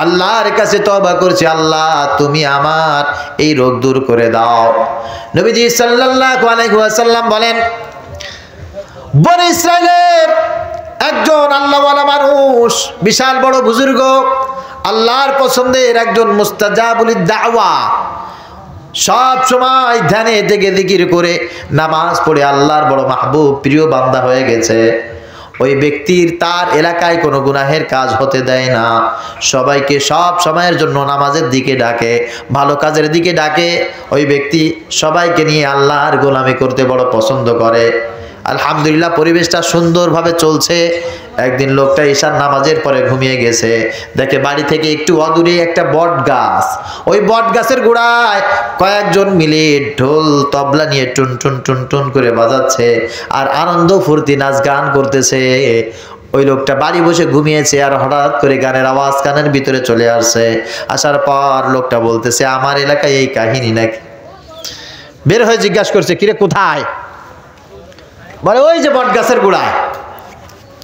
আল্লাহর কাছে তওবা করছি, আল্লাহ তুমি আমার এই রোগ দূর করে দাও। নবীজি সাল্লাল্লাহু আলাইহি ওয়াসাল্লাম বলেন, বনী ইসরাইলের একজন আল্লাহওয়ালা মানুষ, বিশাল বড় বুজুর্গ, আল্লাহর পছন্দের একজন মুস্তাজাবুল দাওয়া, সব সময় ধ্যানে থেকে জিকির করে নামাজ পড়ে আল্লাহর বড় মাহবুব প্রিয় বান্দা হয়ে গেছে, ওই ব্যক্তির তার এলাকায় কোনো গুনাহের কাজ হতে দেয় না, সবাইকে সব সময়ের জন্য নামাজের দিকে ডাকে, ভালো কাজের দিকে ডাকে। ওই ব্যক্তি সবাইকে নিয়ে আল্লাহর গোলামি করতে বড় পছন্দ করে। আলহামদুলিল্লাহ, পরিবেশটা সুন্দরভাবে চলছে। একদিন লোকটা ঈশার নামাজের পরে ঘুমিয়ে গেছে, দেখে বাড়ি থেকে একটু অদূরে একটা বট গাছ, ওই বট গাছের গোড়ায় কয়েকজন মিলে ঢোল তবলা নিয়ে টুন টুন টুন টুন করে বাজাচ্ছে আর আনন্দ ফুর্তি নাচ গান করতেছে। ওই লোকটা বাড়ি বসে ঘুমিয়েছে, আর হঠাৎ করে গানের আওয়াজ কানের ভিতরে চলে আসছে। আসার পর লোকটা বলতেছে, আমার এলাকায় এই কাহিনী নাকি? বের হয়ে জিজ্ঞাসা করছে, কিরে কোথায়? বলে ওই যে বট গাছের গোড়ায়।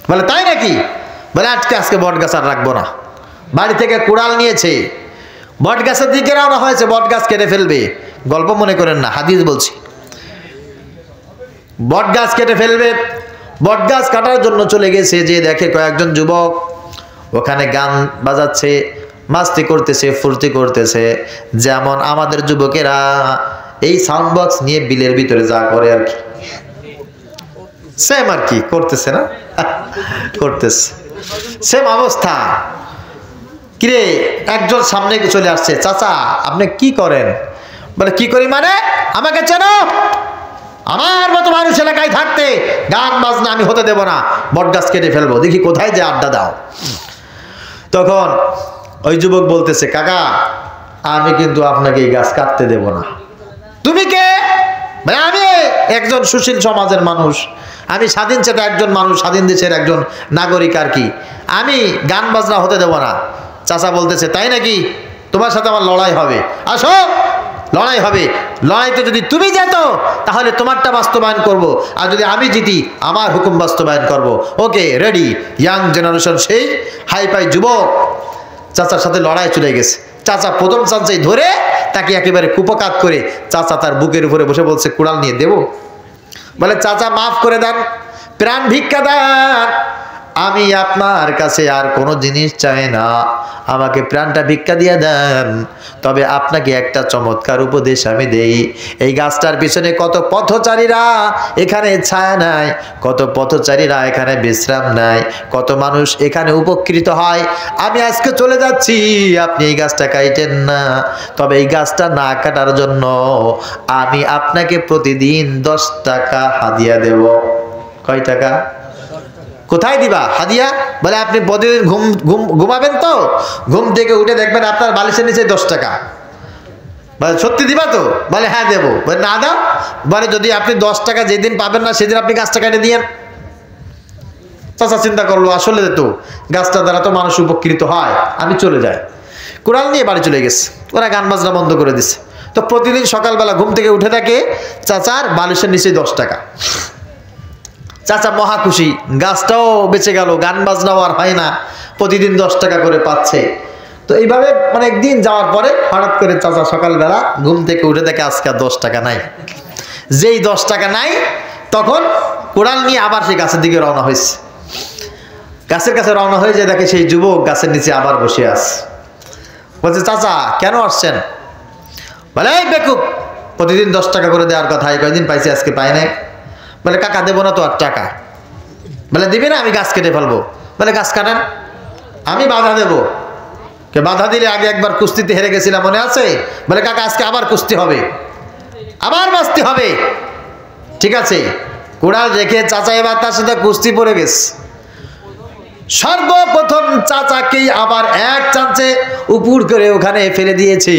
বলে তাই নাকি? বলে আজকে বট গাছ আর রাখবো না। বাড়ি থেকে কুড়াল নিয়েছে, বট গাছের দিকে রওনা হয়েছে, বট গাছ কেটে ফেলবে। গল্প মনে করেন না, হাদিস বলছি। বট গাছ কেটে ফেলবে, বট গাছ কাটার জন্য চলে গেছে, যে দেখে কয়েকজন যুবক ওখানে গান বাজাচ্ছে, মাস্তি করতেছে, ফুর্তি করতেছে, যেমন আমাদের যুবকেরা এই সাউন্ড বক্স নিয়ে বিলের ভিতরে যা করে আর কি, সেম আর কি করতেছে না, করতেছে সেম অবস্থা। কিরে, একজন সামনে চলে আসছে, চাচা আপনি কি করেন? বলে কি করি মানে? আমাকে চেনো? আমার মতো মানুষ এলাকায় থাকতে গান বাজনা আমি হতে দেব না, বট গাছ কেটে ফেলবো, দেখি কোথায় যে আড্ডা দাও। তখন ওই যুবক বলতেছে, কাকা আমি কিন্তু আপনাকে এই গাছ কাটতে দেব না। তুমি কে? ভাই আমি একজন সুশীল সমাজের মানুষ, আমি স্বাধীন চেতা একজন মানুষ, স্বাধীন দেশের একজন নাগরিক আর কি, আমি গান বাজনা হতে দেব না। চাচা বলতেছে, তাই নাকি? তোমার সাথে আমার লড়াই হবে, আসো লড়াই হবে। লড়াইতে যদি তুমি যেত তাহলে তোমারটা বাস্তবায়ন করব, আর যদি আমি জিতি আমার হুকুম বাস্তবায়ন করব। Okay ready. ইয়াং জেনারেশন, সেই হাইফাই যুবক চাচার সাথে লড়াই চলে গেছে। চাচা প্রথম চান্সেই ধরে তাকে একেবারে কুপকাত করে চাচা তার বুকের উপরে বসে বলছে, কুড়াল নিয়ে দেব? বলে চাচা মাফ করে দেন, প্রাণ ভিক্ষা দেন, আমি আপনার কাছে আর কোনো জিনিস চাই না, আমাকে প্রাণটা ভিক্ষা দিয়ে দেন। তবে আপনাকে একটা চমৎকার উপদেশ আমি দেই, এই গাছটার পিছনে কত পথচারীরা এখানে ছায়া নাই, কত পথচারীরা এখানে বিশ্রাম নাই, কত মানুষ এখানে উপকৃত হয়। আমি আজকে চলে যাচ্ছি, আপনি এই গাছটা কাটেন না, তবে এই গাছটা না কাটার জন্য আমি আপনাকে প্রতিদিন 10 টাকা হাদিয়া দেব। কয় টাকা? কোথায় দিবা হাদিয়া? বলে আপনি প্রতিদিন ঘুমাবেন তো, ঘুম থেকে উঠে দেখবেন আপনার বালিশের নিচে 10 টাকা। বলে সত্যি দিবা তো? বলে হ্যাঁ দেবো। বলে না দাও? বলে যদি আপনি 10 টাকা যেদিন পাবেন না সেদিন আপনি গাছটা কেটে দিয়েন। চাচা চিন্তা করলো, আসলে তো গাছটা দ্বারা তো মানুষ উপকৃত হয়, আমি চলে যাই। কুড়াল নিয়ে বাড়ি চলে গেছে, ওরা গান বাজনা বন্ধ করে দিছে। তো প্রতিদিন সকালবেলা ঘুম থেকে উঠে থাকে, চাচার বালিশের নিচে 10 টাকা। চাচা মহা খুশি, গাছটাও বেঁচে গেল, গান বাজনাও আর হয় না, প্রতিদিন 10 টাকা করে পাচ্ছে। তো এইভাবে অনেক দিন যাওয়ার পরে হঠাৎ করে চাচা সকালবেলা ঘুম থেকে উঠে দেখে আজকে 10 টাকা নাই। যেই 10 টাকা নাই, তখন কোড়াল নিয়ে আবার সেই গাছের দিকে রওনা হয়েছে। গাছের কাছে রওনা হয়ে যে দেখে সেই যুবক গাছের নিচে আবার বসে আছে। বলছে, চাচা কেন আসছেন? বলে এই বেকুব, প্রতিদিন 10 টাকা করে দেওয়ার কথা, এই কয়দিন পাইছি, আজকে পাই নাই। বলে কাকা দেবো না তো আর টাকা। বলে দিবি না? আমি গাছ কেটে ফেলবো। বলে গাছ কাটেন, আমি বাধা দেবো। কে বাধা দিলে? আগে একবার কুস্তিতে হেরে গেছিলাম, মনে আছে? বলে কাকা আজকে আবার কুস্তি হবে, আবার বাঁচতে হবে। ঠিক আছে, কুড়াল রেখে চাচা এবার তার সাথে কুস্তি পড়ে গেছে। সর্বপ্রথম চাচাকেই আবার এক চান্সে উপর করে ওখানে ফেলে দিয়েছে।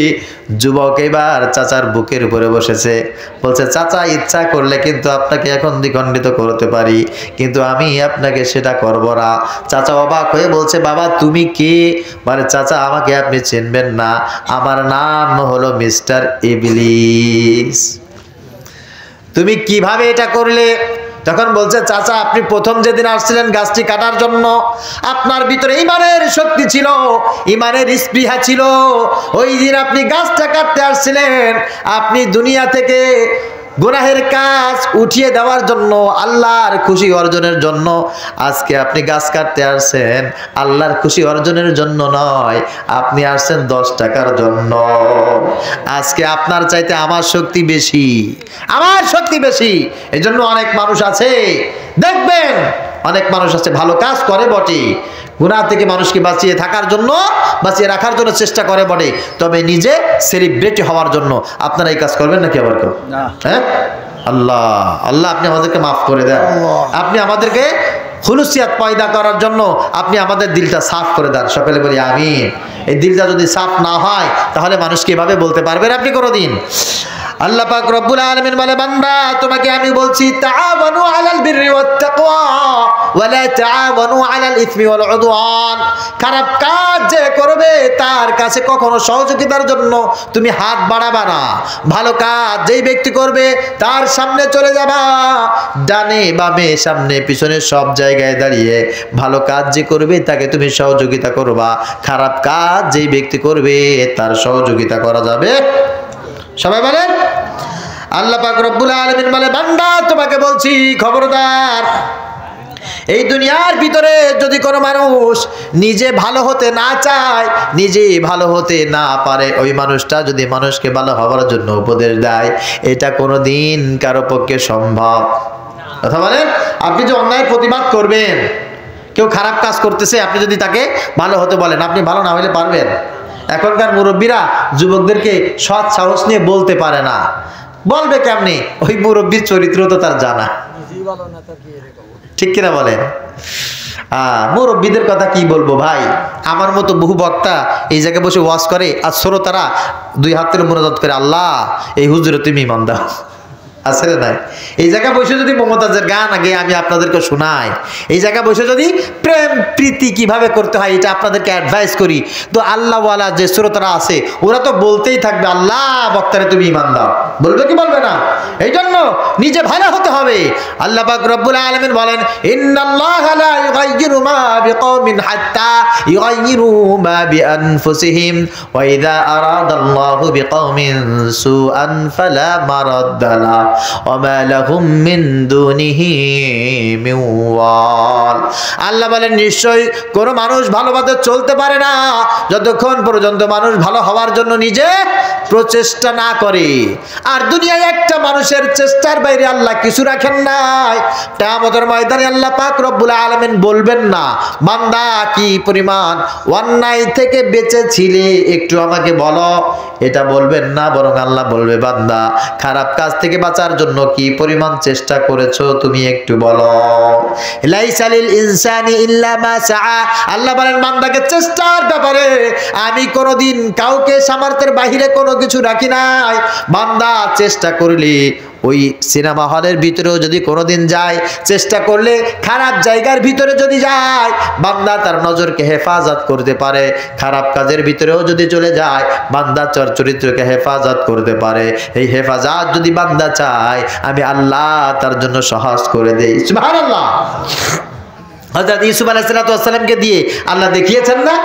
যুবক এবার চাচার বুকের উপরে বসেছে, বলছে চাচা ইচ্ছা করলে কিন্তু আপনাকে এখন দ্বিখণ্ডিত করতে পারি, কিন্তু আমি আপনাকে সেটা করব না। চাচা অবাক হয়ে বলছে, বাবা তুমি কে? মানে চাচা আমাকে আপনি চিনবেন না, আমার নাম হলো মিস্টার ইবলিস। তুমি কিভাবে এটা করলে? তখন বলছে, চাচা আপনি প্রথম যেদিন আসছিলেন গাছটি কাটার জন্য, আপনার ভিতরে ঈমানের শক্তি ছিল, ঈমানের স্পৃহা ছিল। ওই দিন আপনি গাছটা কাটতে আসছিলেন, আপনি দুনিয়া থেকে গুনাহের কাজ উঠিয়ে দেওয়ার জন্য, আল্লাহর খুশি অর্জনের জন্য আজকে আপনি গাছ কাটতে আসছেন, আল্লাহর খুশি অর্জনের জন্য নয়, আপনি আসছেন 10 টাকার জন্য। আজকে আপনার চাইতে আমার শক্তি বেশি, আমার শক্তি বেশি। এই জন্য অনেক মানুষ আছে, দেখবেন অনেক মানুষ আছে ভালো কাজ করে বটে, গুনাহ থেকে মানুষকে বাঁচিয়ে থাকার জন্য, বাঁচিয়ে রাখার জন্য চেষ্টা করে বটে, তবে নিজে সেলিব্রিটি হওয়ার জন্য। আপনারা এই কাজ করবেন নাকি আবার কেউ? হ্যাঁ, আল্লাহ আল্লাহ আপনি আমাদেরকে মাফ করে দেন, আপনি আমাদেরকে খুলুসিয়াত পয়দা করার জন্য আপনি আমাদের দিলটা সাফ করে দেন। সকলে বলি আমিন। এই দিলটা যদি সাফ না হয় তাহলে মানুষকে এভাবে বলতে পারবেন আপনি কোনোদিন? আল্লাহ পাক রব্বুল আলামিন বলে, বান্দা তোমাকে আমি বলছি তাআওয়ানু আলাল বিররি ওয়াত তাকওয়া ওয়া লা তাআওয়ানু আলাল ইসমি ওয়াল উদওয়ান। খারাপ কাজ যে করবে তার কাছে কখনো সহযোগিতার জন্য তুমি হাত বাড়াবা না। ভালো কাজ যেই ব্যক্তি করবে তার সামনে চলে যাবা, ডানে বামে সামনে পিছনে সব জায়গায় দাঁড়িয়ে ভালো কাজ যে করবে তাকে তুমি সহযোগিতা করবা। খারাপ কাজ যেই ব্যক্তি করবে তার সহযোগিতা করা যাবে। সবাই বলেন আল্লাহ পাক রব্বুল আলামিন বলে, বান্দা তোমাকে বলছি খবরদার, এই দুনিয়ার ভিতরে যদি কোনো মানুষ নিজে ভালো হতে না চায়, নিজে ভালো হতে না পারে, ওই মানুষটা যদি মানুষকে ভালো হওয়ার জন্য উপদেশ দেয়, এটা কোনোদিন কারো পক্ষে সম্ভব। কথা বলেন, আপনি যে অন্যায় প্রতিবাদ করবেন, কেউ খারাপ কাজ করতেছে, আপনি যদি তাকে ভালো হতে বলেন, আপনি ভালো না হলে পারবেন? এখনকার মুরব্বীরা যুবকদেরকে সৎ সাহস নিয়ে বলতে পারে না। বলবে কেমনি? ওই মুরব্বীর চরিত্র তো তার জানা, ঠিক কিনা বলেন? মুরব্বীদের কথা কি বলবো ভাই, আমার মতো বহু বক্তা এই জায়গায় বসে ওয়াজ করে, আর শ্রোতারা 2 হাত তুলে মুনাজাত করে, আল্লাহ এই হুজুরে তুমি ঈমান দাও। আসলে নাই, এই জায়গায় বসে যদি মমতাজের গান আগে আমি আপনাদেরকে শোনাই, এই জায়গায় বসে যদি প্রেম প্রীতি কিভাবে করতে হয় এটা আপনাদেরকে অ্যাডভাইস করি, তো আল্লাহওয়ালা যে শ্রোতারা আছে ওরা তো বলতেই থাকবে, আল্লাহ বক্তারে তুমি ঈমান দাও। বলবে কি বলবে না? এই জন্য নিজে ভালো হতে হবে। আল্লাহ পাক রব্বুল আলামিন বলেন, ইন্নাল্লাহা লা ইউগাইয়িরু মা বিকওমিন হাত্তা ইউগাইয়িরু মা বিআনফুসিহিম ওয়া ইযা আরাদাল্লাহু বিকওমিন সুআন ফালা মারাদ্দা লাহু ওয়া মা লাহুম মিন দুনিহি মিন ওয়াল। আল্লাহ বলেন, নিশ্চয়ই কোন মানুষ ভালোভাবে চলতে পারে না যতক্ষণ পর্যন্ত মানুষ ভালো হওয়ার জন্য নিজে প্রচেষ্টা না করে। আর দুনিয়ায় একটা মানুষের চেষ্টার বাইরে আল্লাহ কিছু রাখেন নাই। কিয়ামতের ময়দানে আল্লাহ পাক রব্বুল আলামিন বলবেন না, বান্দা কি পরিমাণ অন্যায় থেকে বেঁচেছিলে একটু আমাকে বলো, এটা বলবেন না, বরং আল্লাহ বলবে, বান্দা খারাপ কাজ থেকে বাঁচার জন্য কি পরিমাণ চেষ্টা করেছো তুমি একটু বলো। লাইসা লিল ইনসানি ইল্লা মা সাআ। আল্লাহ বলেন, বান্দাকে চেষ্টার ব্যাপারে আমি কোনোদিন কাউকে সামর্থ্যের বাহিরে কোনো কিছু রাখি নাই। বান্দা চেষ্টা করলে ওই সিনেমা হলের ভিতরেও যদি কোনোদিন যায়, চেষ্টা করলে খারাপ জায়গার ভিতরে যদি যায়, বান্দা তার নজরকে হেফাজত করতে পারে। খারাপ কাজের ভিতরেও যদি চলে যায়, বান্দা চরিত্রকে হেফাজত করতে পারে। এই হেফাজত যদি বান্দা চায়, আমি আল্লাহ তার জন্য সহজ করে দেই। সুবহানাল্লাহ। হযরত ইউসুফ আলাইহিস সালাতু ওয়াস সালামকে দিয়ে আল্লাহ দেখিয়েছেন না,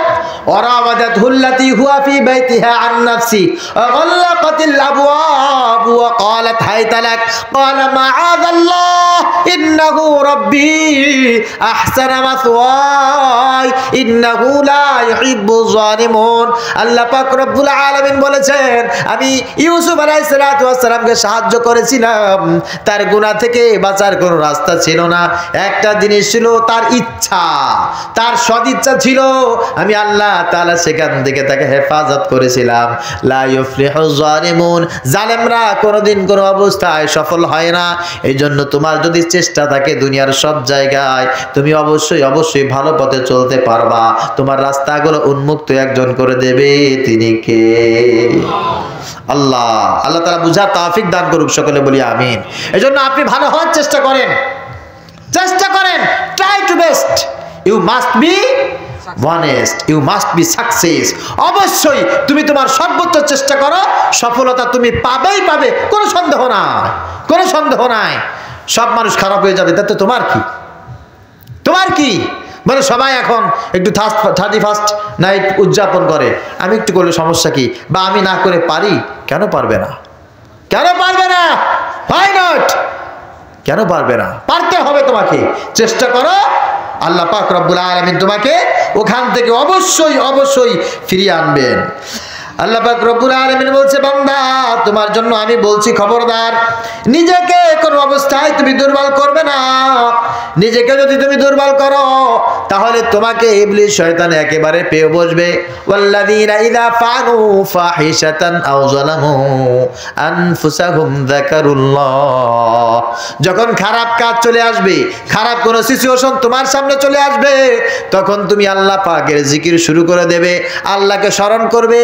ওয়ারাওয়াদাতহুল্লাতী হুয়া ফী বাইতিহা আন নাফসি ওয়াগাল্লাকাতিল আবওয়াব ওয়া ক্বালাত হাইতা লাক ক্বালা মাআযাল্লাহ ইন্নাহু রাব্বী আহসানা মাসওয়াই ইন্নাহু লা ইউহিব্বুয যালিমুন। আল্লাহ পাক রব্বুল আলামিন বলেছেন, আমি ইউসুফ আলাইহিস সালাতু ওয়াস সালামকে সাহায্য করেছিলাম, তার গুনাহ থেকে বাঁচার কোনো রাস্তা ছিল না। একটা জিনিস ছিল, তার ইচ্ছা, তার সদিচ্ছা ছিল, আমি আল্লাহ তাআলা সেখান থেকে তাকে হেফাজত করেছিলাম। লা ইউফলিহু যালিমুন, জালেমরা কোনোদিন কোনো অবস্থায় সফল হয় না। এই জন্য তোমার যদি চেষ্টা থাকে দুনিয়ার সব জায়গায়, তুমি অবশ্যই অবশ্যই ভালো পথে চলতে পারবা। তোমার রাস্তাগুলো উন্মুক্ত একজন করে দেবে, তিনি কে? আল্লাহ। আল্লাহ তাআলা বুঝার তৌফিক দান করুক, সকলে বলি আমিন। এই জন্য আপনি ভালো হওয়ার চেষ্টা করেন, চেষ্টা করেন, try to best. You must be honest, you must be success। অবশ্যই তুমি তোমার সর্বোচ্চ চেষ্টা করো, সফলতা তুমি পাবেই পাবে, কোনো সন্দেহ নাই, কোনো সন্দেহ নাই। সব মানুষ খারাপ হয়ে যাবে তাতে তোমার কি? তোমার কি? মানে সবাই এখন একটু 31st নাইট উদযাপন করে, আমি একটু করলে সমস্যা কি? বা আমি না করে পারি, কেন পারবে না? কেন পারবে না? Why not? কেন পারবে না? পারতে হবে তোমাকে। চেষ্টা করো, আল্লাহ পাক রব্বুল আলামিন তোমাকে ওখান থেকে অবশ্যই অবশ্যই ফিরিয়ে আনবেন। আল্লাহ পাক রব্বুল আলামিন বলছে, বান্দা তোমার জন্য আমি বলছি খবরদার, নিজেকে কোন অবস্থায় তুমি দুর্বল করবে না। নিজেকে যদি তুমি দুর্বল করো তাহলে তোমাকে ইবলিস শয়তান একেবারে পেয়ে বসবে। ওয়াল্লাযীনা ইযা ফাআলু ফাহিশাতান আও যালামু আনফুসাহুম যাকারুল্লাহ, যখন খারাপ কাজ চলে আসবে, খারাপ কোন সিচুয়েশন তোমার সামনে চলে আসবে, তখন তুমি আল্লাহ পাকের জিকির শুরু করে দেবে, আল্লাহকে স্মরণ করবে।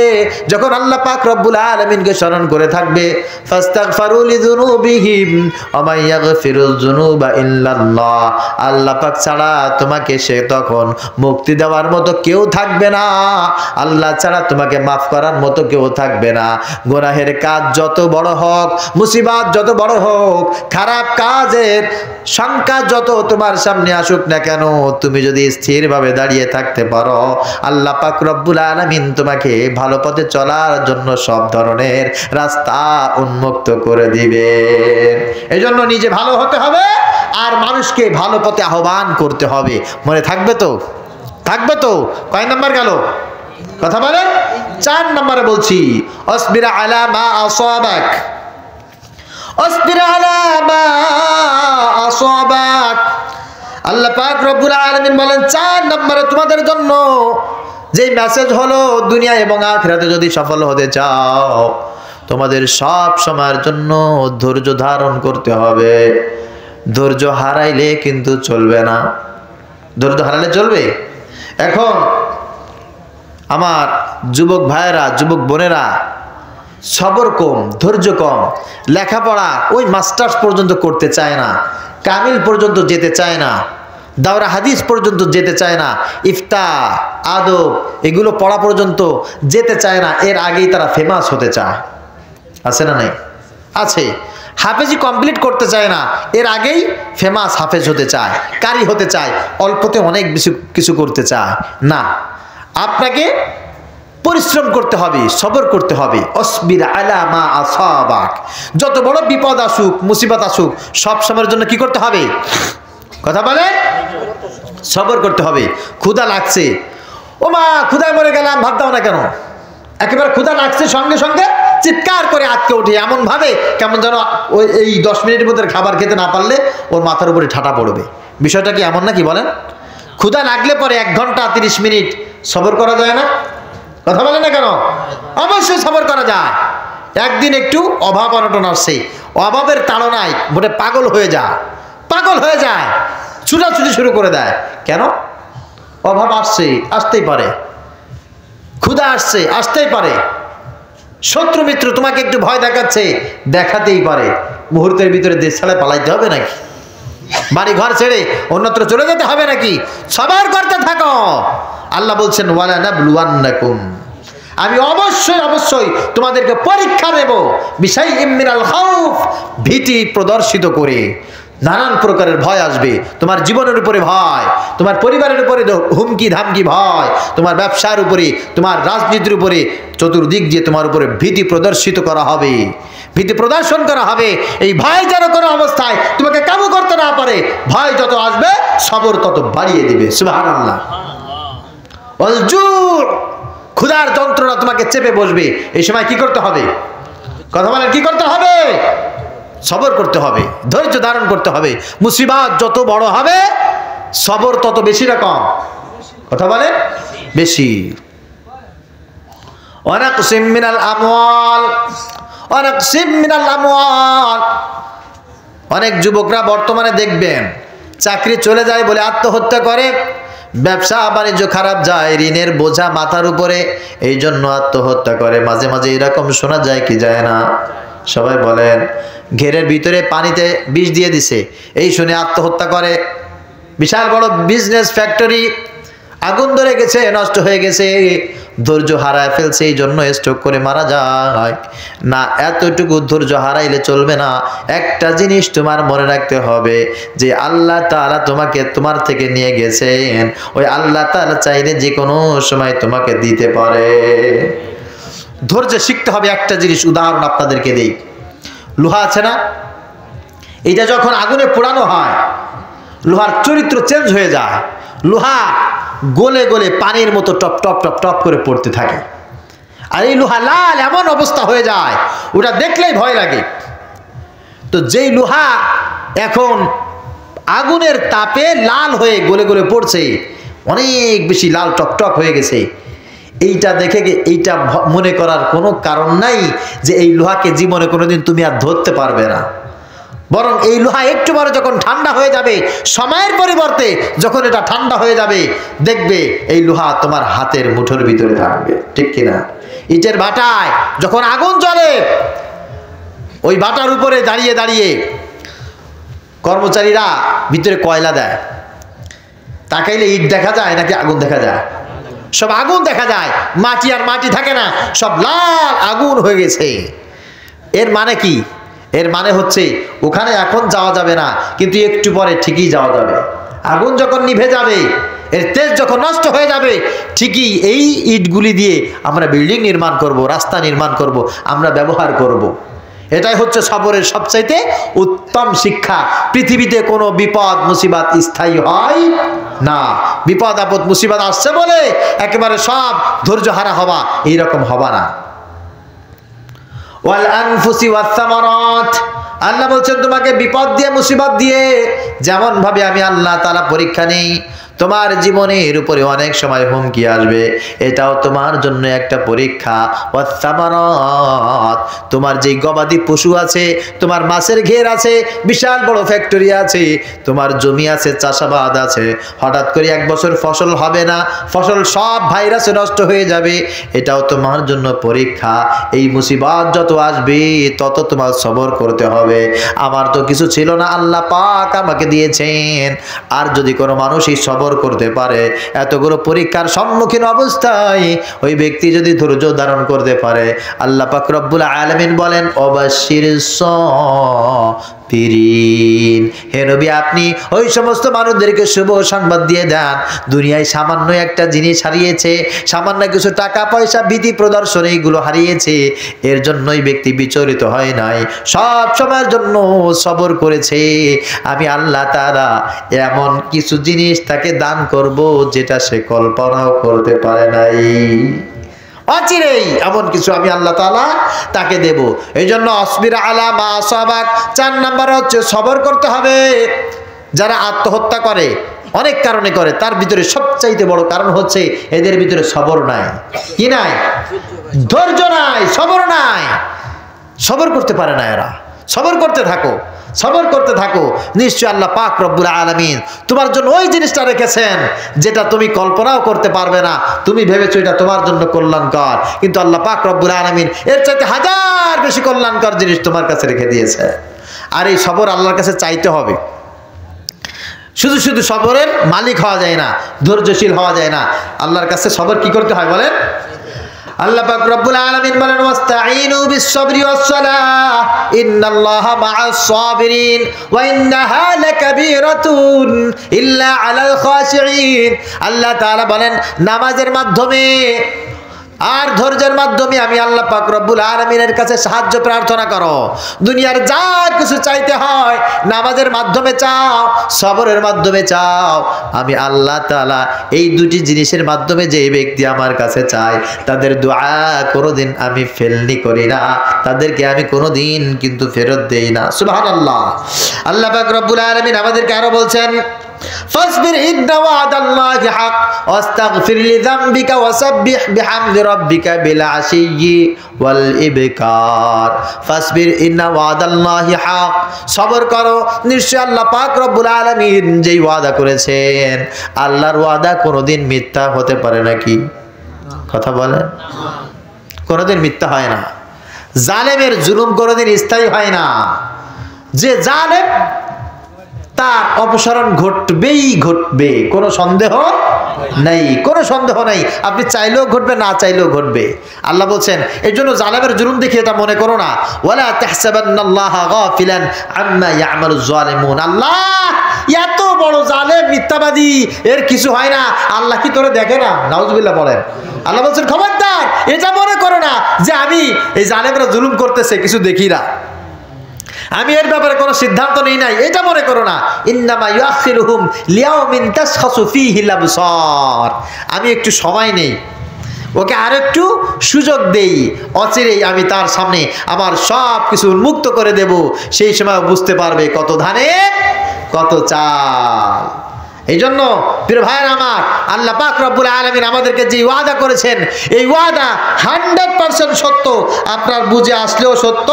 যখন আল্লাহ পাক রব্বুল আলামিনকে স্মরণ করে থাকবে, ফাস্তাগফিরু লিযুনুবিহিম ওয়া মান ইয়াগফিরুয যুনুবা ইল্লাল্লাহ, আল্লাহ পাক ছাড়া তোমাকে সে তখন মুক্তি দেওয়ার মতো কেউ থাকবে না, আল্লাহ ছাড়া তোমাকে মাফ করার মতো কেউ থাকবে না। গুনাহের কাজ যত বড় হোক, মুসিবত যত বড় হোক, খারাপ কাজের সংখ্যা যত তোমার সামনে আসুক না কেন, তুমি যদি স্থিরভাবে দাঁড়িয়ে থাকতে পারো, আল্লাহ পাক রব্বুল আলামিন তোমাকে ভালো পথে চলার জন্য সব ধরনের রাস্তা উন্মুক্ত করে দিবেন। এজন্য নিজে ভালো হতে হবে আর মানুষকে ভালো পথে আহ্বান করতে হবে। মনে থাকবে তো? থাকবে তো? কয় নাম্বার গেল? কথা বলেন। 4 নম্বরে বলছি, আসবির আলা মা আসাবাক, আসবির আলা মা আসাবাক। আল্লাহ পাক রব্বুল আলামিন বলেন 4 নম্বরে তোমাদের জন্য যে মেসেজ হলো, দুনিয়া এবং আখিরাতে যদি সফল হতে চাও, তোমাদের সব সময়ের জন্য ধৈর্য ধারণ করতে হবে। ধৈর্য হারাইলে কিন্তু চলবে না। ধৈর্য হারালে চলবে? এখন আমার যুবক ভাইয়েরা, যুবক বোনেরা, সবর কম, ধৈর্য কম, লেখাপড়া ওই মাস্টার্স পর্যন্ত করতে চায় না, কামিল পর্যন্ত যেতে চায় না, দাওরা হাদিস পর্যন্ত যেতে চায় না, ইফতা আদব এগুলো পড়া পর্যন্ত যেতে চায় না। এর আগেই তারা ফেমাস হতে চায়। আছে না নাই? আছে। হাফেজি কমপ্লিট করতে চায় না, এর আগেই ফেমাস হাফেজ হতে চায়, কারি হতে চায়, অল্পতে অনেক বেশি কিছু করতে চায় না। আপনাকে পরিশ্রম করতে হবে, সবর করতে হবে। আসবির আলা মা আসাবাক, যত বড় বিপদ আসুক, মুসিবত আসুক, সব সময়ের জন্য কি করতে হবে? কথা বলে, সবর করতে হবে। ক্ষুধা লাগছে, ও মা ক্ষুধায় মরে গেলাম, ভাত দাও না কেন? একেবারে ক্ষুধা লাগছে, সঙ্গে সঙ্গে চিৎকার করে আটকে ওঠে, এমন ভাবে কেমন যেন ওই এই 10 মিনিটের মধ্যে খাবার খেতে না পারলে ওর মাথার উপরে ঠাটা পড়বে। বিষয়টা কি এমন নাকি বলেন? ক্ষুধা লাগলে পরে 1 ঘন্টা 30 মিনিট সবর করা যায় না? কথা বলে না কেন? অবশ্যই সবর করা যায়। একদিন একটু অভাব অনটন আসছে, অভাবের তাড়নায় মোটে পাগল হয়ে যায়, পাগল হয়ে যায়, ছুটাছুটি শুরু করে দেয়। কেন? অভাব আসছে, আসতেই পারে, ক্ষুধা আসছে, আসতেই পারে, শত্রু মিত্র তোমাকে একটু ভয় দেখাচ্ছে, দেখাতেই পারে। মুহূর্তের ভিতরে দেশ ছাড়া পালাইতে হবে নাকি? বাড়ি ঘর ছেড়ে অন্যত্র চলে যেতে হবে নাকি? সবার করতে থাকো। আল্লাহ বলছেন ওয়ালা নাবলুয়ান্নাকুম, আমি অবশ্যই অবশ্যই তোমাদেরকে পরীক্ষা দেব, বিশাইইম মিনাল খাউফ, ভীতি প্রদর্শিত করে। নানান প্রকারের ভয় আসবে, তোমার জীবনের উপরে ভয়, তোমার পরিবারের উপরে হুমকি ধামকি ভয়, তোমার ব্যবসার উপরে, তোমার রাজনীতির উপরে, চতুর্দিক দিয়ে তোমার উপরে ভীতি প্রদর্শিত করা হবে, ভীতি প্রদর্শন করা হবে। এই ভয় যেন কোনো অবস্থায় তোমাকে কাবু করতে না পারে। ভয় যত আসবে সবর তত বাড়িয়ে দিবে। সুবহানাল্লাহ। ওয়ালজুর, ক্ষুধার যন্ত্রণা তোমাকে চেপে বসবে। এই সময় কি করতে হবে? কথা বলেন, কি করতে হবে? সবর করতে হবে, ধৈর্য ধারণ করতে হবে। মুসিবত যত বড় হবে সবর তত বেশি না কম? কথা বলেন, বেশি। ওয়ানাকসিম মিনাল আমওয়াল, ওয়ানাকসিম মিনাল আমওয়াল। অনেক যুবকরা বর্তমানে দেখবেন চাকরি চলে যায় বলে আত্মহত্যা করে, ব্যবসা বাণিজ্য খারাপ যায়, ঋণের বোঝা মাথার উপরে, এই জন্য আত্মহত্যা করে। মাঝে মাঝে এরকম শোনা যায় কি যায় না? সবাই বলেন। ঘেরের ভিতরে পানিতে বিষ দিয়ে দিছে, এই শুনে আত্মহত্যা করে। বিশাল বড় বিজনেস ফ্যাক্টরি আগুন ধরে গেছে, নষ্ট হয়ে গেছে, ধৈর্য হারায় ফেলছে, এই জন্য স্ট্রোক করে মারা যায়। না, এতটুকু ধৈর্য হারাইলে চলবে না। একটা জিনিস তোমার মনে রাখতে হবে যে আল্লাহ তাআলা তোমাকে তোমার থেকে নিয়ে গেছেন, ওই আল্লাহ তাআলা চাইলে যে কোনো সময় তোমাকে দিতে পারে। ধৈর্য শিখতে হবে। একটা জিনিস উদাহরণ আপনাদেরকে দেই। লোহা আছে না? এটা যখন আগুনে পোড়ানো হয় লোহার চরিত্র চেঞ্জ হয়ে যায়, লোহা গলে গলে পানির মতো টপ টপ টপ টপ করে পড়তে থাকে। আর এই লোহা লাল এমন অবস্থা হয়ে যায় ওটা দেখলেই ভয় লাগে। তো যেই লোহা এখন আগুনের তাপে লাল হয়ে গলে গলে পড়ছে, অনেক বেশি লাল টকটক হয়ে গেছে, এইটা দেখে এইটা মনে করার কোনো কারণ নাই যে এই লোহাকে জীবনে কোনোদিন তুমি আর ধরতে পারবে না। বরং এই লোহা একটু পরে যখন ঠান্ডা হয়ে যাবে, সময়ের পরিবর্তে যখন এটা ঠান্ডা হয়ে যাবে, দেখবে এই লোহা তোমার হাতের মুঠোর ভিতরে থাকবে, ঠিক কিনা? ইটের ভাটায় যখন আগুন জ্বলে, ওই ভাটার উপরে দাঁড়িয়ে দাঁড়িয়ে কর্মচারীরা ভিতরে কয়লা দেয়, তাকাইলে ইট দেখা যায় নাকি আগুন দেখা যায়? সব আগুন দেখা যায়, মাটি আর মাটি থাকে না, সব লাল আগুন হয়ে গেছে। এর মানে কি? এর মানে হচ্ছে ওখানে এখন যাওয়া যাবে না, কিন্তু একটু পরে ঠিকই যাওয়া যাবে। আগুন যখন নিভে যাবে, এর তেজ যখন নষ্ট হয়ে যাবে, ঠিকই এই ইটগুলি দিয়ে আমরা বিল্ডিং নির্মাণ করব, রাস্তা নির্মাণ করব, আমরা ব্যবহার করব। এটাই হচ্ছে সবরের সবচাইতে উত্তম শিক্ষা। পৃথিবীতে কোনো বিপদ মুসিবত স্থায়ী হয় না। বিপদ আপদ মুসিবত আসছে বলে একেবারে সব ধৈর্য হারা হবা, এইরকম হবা না। ওয়াল আনফুসি ওয়াস সামারাত, আল্লাহ বলছেন তোমাকে বিপদ দিয়ে মুসিবত দিয়ে যেমন ভাবে আমি আল্লাহ তাআলা পরীক্ষা নেই, তোমার জীবনের উপরে অনেক সময় হুমকি আসবে, এটাও তোমার জন্য একটা পরীক্ষা। ওয়াস সামারাত, তোমার যেই গবাদি পশু আছে, তোমার মাছের ঘের আছে, বিশাল বড় ফ্যাক্টরি আছে, তোমার জমি আছে, চাষাবাদ আছে, হঠাৎ করে এক বছর ফসল হবে না, ফসল সব ভাইরাসে নষ্ট হয়ে যাবে, এটাও তোমার জন্য পরীক্ষা। এই মুসিবত যত আসবে তত তোমার সবর করতে হবে। আমার তো কিছু ছিল না, আল্লাহ পাক আমাকে দিয়েছেন। আর যদি কোনো মানুষই সবর করতে পারে, এতগুলো পরীক্ষার সম্মুখীন অবস্থায় ওই ব্যক্তি যদি ধৈর্য ধারণ করতে পারে, আল্লাহ পাক রব্বুল আলামিন বলেন অবাশশিরিস সাবিরিন, হে নবী আপনি ওই সমস্ত মানুষদেরকে শুভ সংবাদ দিয়ে দেন, দুনিয়ায় সামান্য একটা জিনিস হারিয়েছে, সামান্য কিছু টাকা পয়সা বিধি প্রদর্শন এইগুলো হারিয়েছে, এর জন্যই ব্যক্তি বিচলিত হয় নাই, সব সময়ের জন্য সবর করেছে। আমি আল্লাহ তাআলা এমন কিছু জিনিস তাকে দান করব যেটা সে কল্পনাও করতে পারে নাই। অচিরেই এমন কিছু আমি আল্লাহ তাআলা তাকে দেব। এই জন্য আসবির আলা মা আসাবাক, 4 নাম্বার হচ্ছে সবর করতে হবে। যারা আত্মহত্যা করে অনেক কারণে করে, তার ভিতরে সবচাইতে বড় কারণ হচ্ছে এদের ভিতরে সবর নাই। কি নাই? ধৈর্য নাই, সবর নাই, সবর করতে পারে না এরা। সবর করতে থাকো, সবর করতে থাকো, নিশ্চয় আল্লাহ পাক রব্বুল আলামিন তোমার জন্য ওই জিনিসটা রেখেছেন যেটা তুমি কল্পনাও করতে পারবে না। তুমি ভেবেছো এটা তোমার জন্য কল্যাণকর, কিন্তু আল্লাহ পাক রব্বুল আলামিন এর চাইতে হাজার বেশি কল্যাণকর জিনিস তোমার কাছে রেখে দিয়েছে। আর এই সবর আল্লাহর কাছে চাইতে হবে। শুধু শুধু সবরের মালিক হওয়া যায় না, ধৈর্যশীল হওয়া যায় না। আল্লাহর কাছে সবর কি করতে হয় বলেন? আল্লাহ পাক রব্বুল আলামিন বলেন ওয়াস্তাঈনু বিস-সাবরি ওয়াস-সালাহ ইন্নাল্লাহা মা'আস সাবিরিন ওয়া ইন্নাহা লাকাবীরাতুন ইল্লা আলাল খাশিঈন। আল্লাহ তাআলা বলেন নামাজের মাধ্যমে আর ধৈর্যের মাধ্যমে আমি আল্লাহ পাক রব্বুল আলামিনের কাছে সাহায্য প্রার্থনা করো। দুনিয়ার যা কিছু চাইতে হয় নামাজের মাধ্যমে চাও, সবরের মাধ্যমে চাও। আমি আল্লাহ তাআলা এই দুটি জিনিসের মাধ্যমে যে ব্যক্তি আমার কাছে চায় তাদের দোয়া কোনোদিন আমি ফেলনি করি না, তাদেরকে আমি কোনোদিন কিন্তু ফেরত দেই না। সুবহানাল্লাহ। আল্লাহ পাক রব্বুল আলামিন আমাদেরকে আরো বলছেন ফাসবির ইন্না ওয়াদাল্লাহি হক ওয়াস্তাগফির লিযামবিকা ওয়াসাব্বিহ বিহামদি রাব্বিকা বিল আশিয়্যি ওয়াল ইবকার। ফাসবির ইন্না ওয়াদাল্লাহি হক, সবর করো, নিশ্চয় আল্লাহ পাক রব্বুল আলামিন যেই ওয়াদা করেছেন, আল্লাহর ওয়াদা কোনোদিন মিথ্যা হতে পারে নাকি? কথা বলেন। কোনোদিন মিথ্যা হয় না। জালেমের জুলুম কোনোদিন স্থায়ী হয় না। যে জালেম তার অপসারণ ঘটবেই ঘটবে, কোনো সন্দেহ নাই, কোনো সন্দেহ নাই। আপনি চাইলেও ঘটবে, না চাইলেও ঘটবে। আল্লাহ বলছেন এই জন্য জালেমের জুলুম দেখে এটা মনে করো না, ওয়ালা তাহসাবান্নাল্লাহা গাফিলান আম্মা ইয়ামালুজ জালিমুন। আল্লাহ এত বড় জালেম মিথ্যাবাদী, এর কিছু হয় না, আল্লাহ কি তোরে দেখে না? নাউজুবিল্লাহ বলেন। আল্লাহ বলছেন খবরদার এটা মনে করো না যে আমি এই জালেমরা জুলুম করতেছে কিছু দেখি না। আমি এর ব্যাপারে কোনো সিদ্ধান্ত নেই নাই, এটা মনে করো না। ইন্নামা ইউআখিরুহুম লিয়াউমিন তাশখাসু ফীহিল আবসার, আমি একটু সময় নেই, ওকে আর একটু সুযোগ দেই, অচিরেই আমি তার সামনে আমার সব কিছু উন্মুক্ত করে দেব। সেই সময় বুঝতে পারবে কত ধানে কত চাল। এই জন্য প্রিয় ভাইয়ের আমার, আল্লাহ পাক রব্বুল আলামিন আমাদেরকে যে ওয়াদা করেছেন, এই ওয়াদা 100% সত্য। আপনার বুঝে আসলেও সত্য,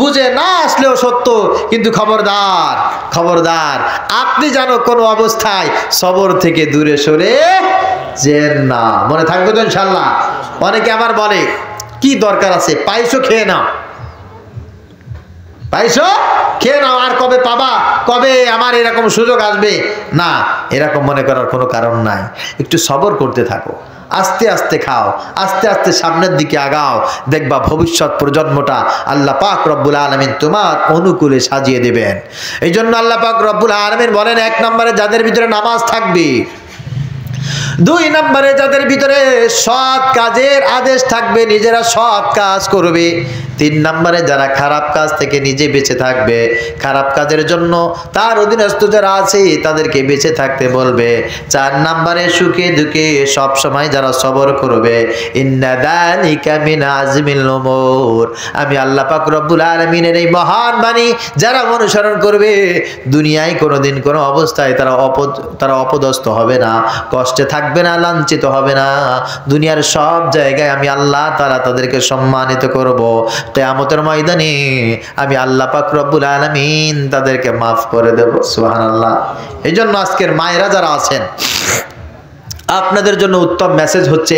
বুঝে না আসলেও সত্য। কিন্তু খবরদার, খবরদার, আপনি যেন কোনো অবস্থায় সবর থেকে দূরে সরে যেন না। মনে থাকবে তো ইনশাআল্লাহ? অনেকে আবার বলে কি দরকার আছে, পাইছো খেয়ে নাও, পাইছো খেয়ে নাও, আর কবে পাবা, কবে আমার এরকম সুযোগ আসবে। না, এরকম মনে করার কোনো কারণ নাই। একটু সবর করতে থাকো, আস্তে আস্তে খাও, আস্তে আস্তে সামনের দিকে আগাও, দেখবা ভবিষ্যৎ প্রজন্মটা আল্লাহ পাক রব্বুল আলামিন তোমার অনুকূলে সাজিয়ে দেবেন। এই জন্য আল্লাহ পাক রব্বুল আলামিন বলেন, 1 নম্বরে যাদের ভিতরে নামাজ থাকবে, 2 নম্বরে যাদের ভিতরে সৎ কাজের আদেশ থাকবে, নিজেরা সৎ কাজ করবে, 3 নম্বরে যারা খারাপ কাজ থেকে নিজে বেঁচে থাকবে, খারাপ কাজের জন্য তার অধীনস্থ যারা আছে তাদেরকে বেঁচে থাকতে বলবে, 4 নম্বরে সুখে দুঃখে সব সময় যারা সবর করবে। ইন্না যালিকা মিন আজমিল উমুর, আমি আল্লাহ পাক রব্বুল আলামিনের এই মহান বাণী যারা অনুসরণ করবে, দুনিয়ায় কোনোদিন কোনো অবস্থায় তারা অপদস্থ হবে না, কষ্টে থাকবে না, লাঞ্ছিত হবে না। দুনিয়ার সব জায়গায় আমি আল্লাহ তাআলা তাদেরকে সম্মানিত করব। কিয়ামতের ময়দানে আমি আল্লাহ পাক রব্বুল আলামিন তাদেরকে মাফ করে দেব। সুবহানাল্লাহ। এই জন্য আজকের মায়েরা যারা আছেন, আপনাদের জন্য উত্তম মেসেজ হচ্ছে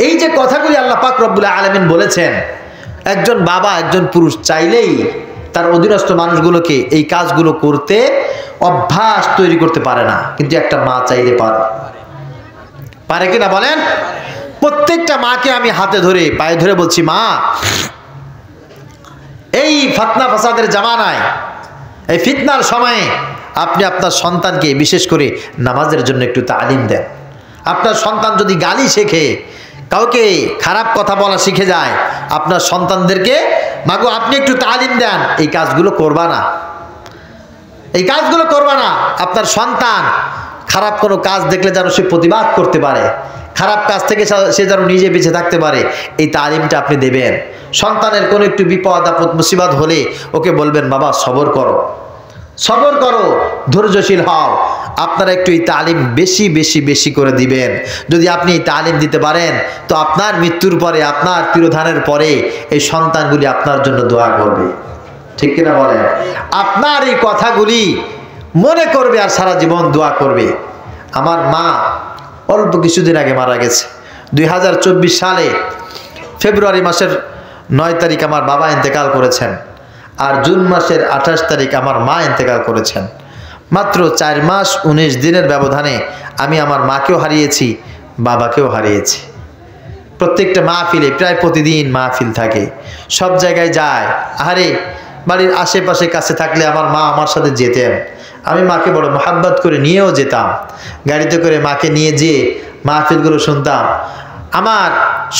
এই যে কথাগুলি আল্লাহ পাক রব্বুল আলামিন বলেছেন, একজন বাবা, একজন পুরুষ চাইলেই তার অধীনস্থ মানুষগুলোকে এই কাজগুলো করতে অভ্যাস তৈরি করতে পারে না, কিন্তু একটা মা চাইলে পারে। পারে কিনা বলেন? প্রত্যেকটা মাকে আমি হাতে ধরে পায়ে ধরে বলছি, মা, এই ফিতনা ফাসাদের জামানায়, এই ফিতনার সময়ে আপনি আপনার সন্তানকে বিশেষ করে নামাজের জন্য একটু তালিম দেন। আপনার সন্তান যদি গালি শেখে, কাউকে খারাপ কথা বলা শিখে যায়, আপনার সন্তানদেরকে মাগো আপনি একটু তালিম দেন, এই কাজগুলো করবা না, এই কাজগুলো করবা না। আপনার সন্তান খারাপ কোনো কাজ দেখলে যেন সে প্রতিবাদ করতে পারে, খারাপ কাজ থেকে সে যেন নিজে বেঁচে থাকতে পারে, এই তালিমটা আপনি দেবেন। সন্তানের কোনো একটু বিপদ আপদ মুসিবত হলে ওকে বলবেন, বাবা সবর করো, সবর করো, ধৈর্যশীল হও। আপনারা একটু এই তালিম বেশি বেশি বেশি করে দিবেন। যদি আপনি এই তালিম দিতে পারেন, তো আপনার মৃত্যুর পরে, আপনার তিরোধানের পরে এই সন্তানগুলি আপনার জন্য দোয়া করবে। ঠিক কিনা বলেন? আপনার এই কথাগুলি মনে করবে আর সারা জীবন দোয়া করবে। আমার মা অল্প কিছুদিন আগে মারা গেছে। 2024 সালে ফেব্রুয়ারি মাসের 9 তারিখ আমার বাবা ইন্তেকাল করেছেন, আর জুন মাসের 28 তারিখ আমার মা ইন্তেকাল করেছেন। মাত্র 4 মাস 19 দিনের ব্যবধানে আমি আমার মাকেও হারিয়েছি, বাবাকেও হারিয়েছি। প্রত্যেকটা মাহফিলে, প্রায় প্রতিদিন মাহফিল থাকে, সব জায়গায় যায়। আরে বাড়ির আশেপাশে কাছে থাকলে আমার মা আমার সাথে যেতেন, আমি মাকে বড় মহাব্বত করে নিয়েও যেতাম। গাড়িতে করে মাকে নিয়ে যেয়ে মাহফিলগুলো শুনতাম। আমার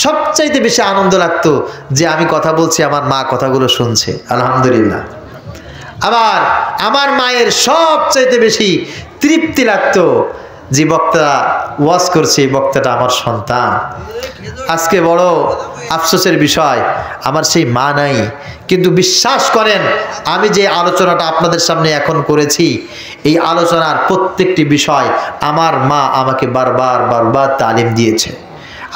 সবচাইতে বেশি আনন্দ লাগতো যে আমি কথা বলছি, আমার মা কথাগুলো শুনছে, আলহামদুলিল্লাহ। আবার আমার মায়ের সবচাইতে বেশি তৃপ্তি লাগতো যে বক্তা ওয়াজ করছে, এই বক্তাটা আমার সন্তান। আজকে বড় আফসোসের বিষয়, আমার সেই মা নাই। কিন্তু বিশ্বাস করেন, আমি যে আলোচনাটা আপনাদের সামনে এখন করেছি, এই আলোচনার প্রত্যেকটি বিষয় আমার মা আমাকে বারবার বারবার তালিম দিয়েছে।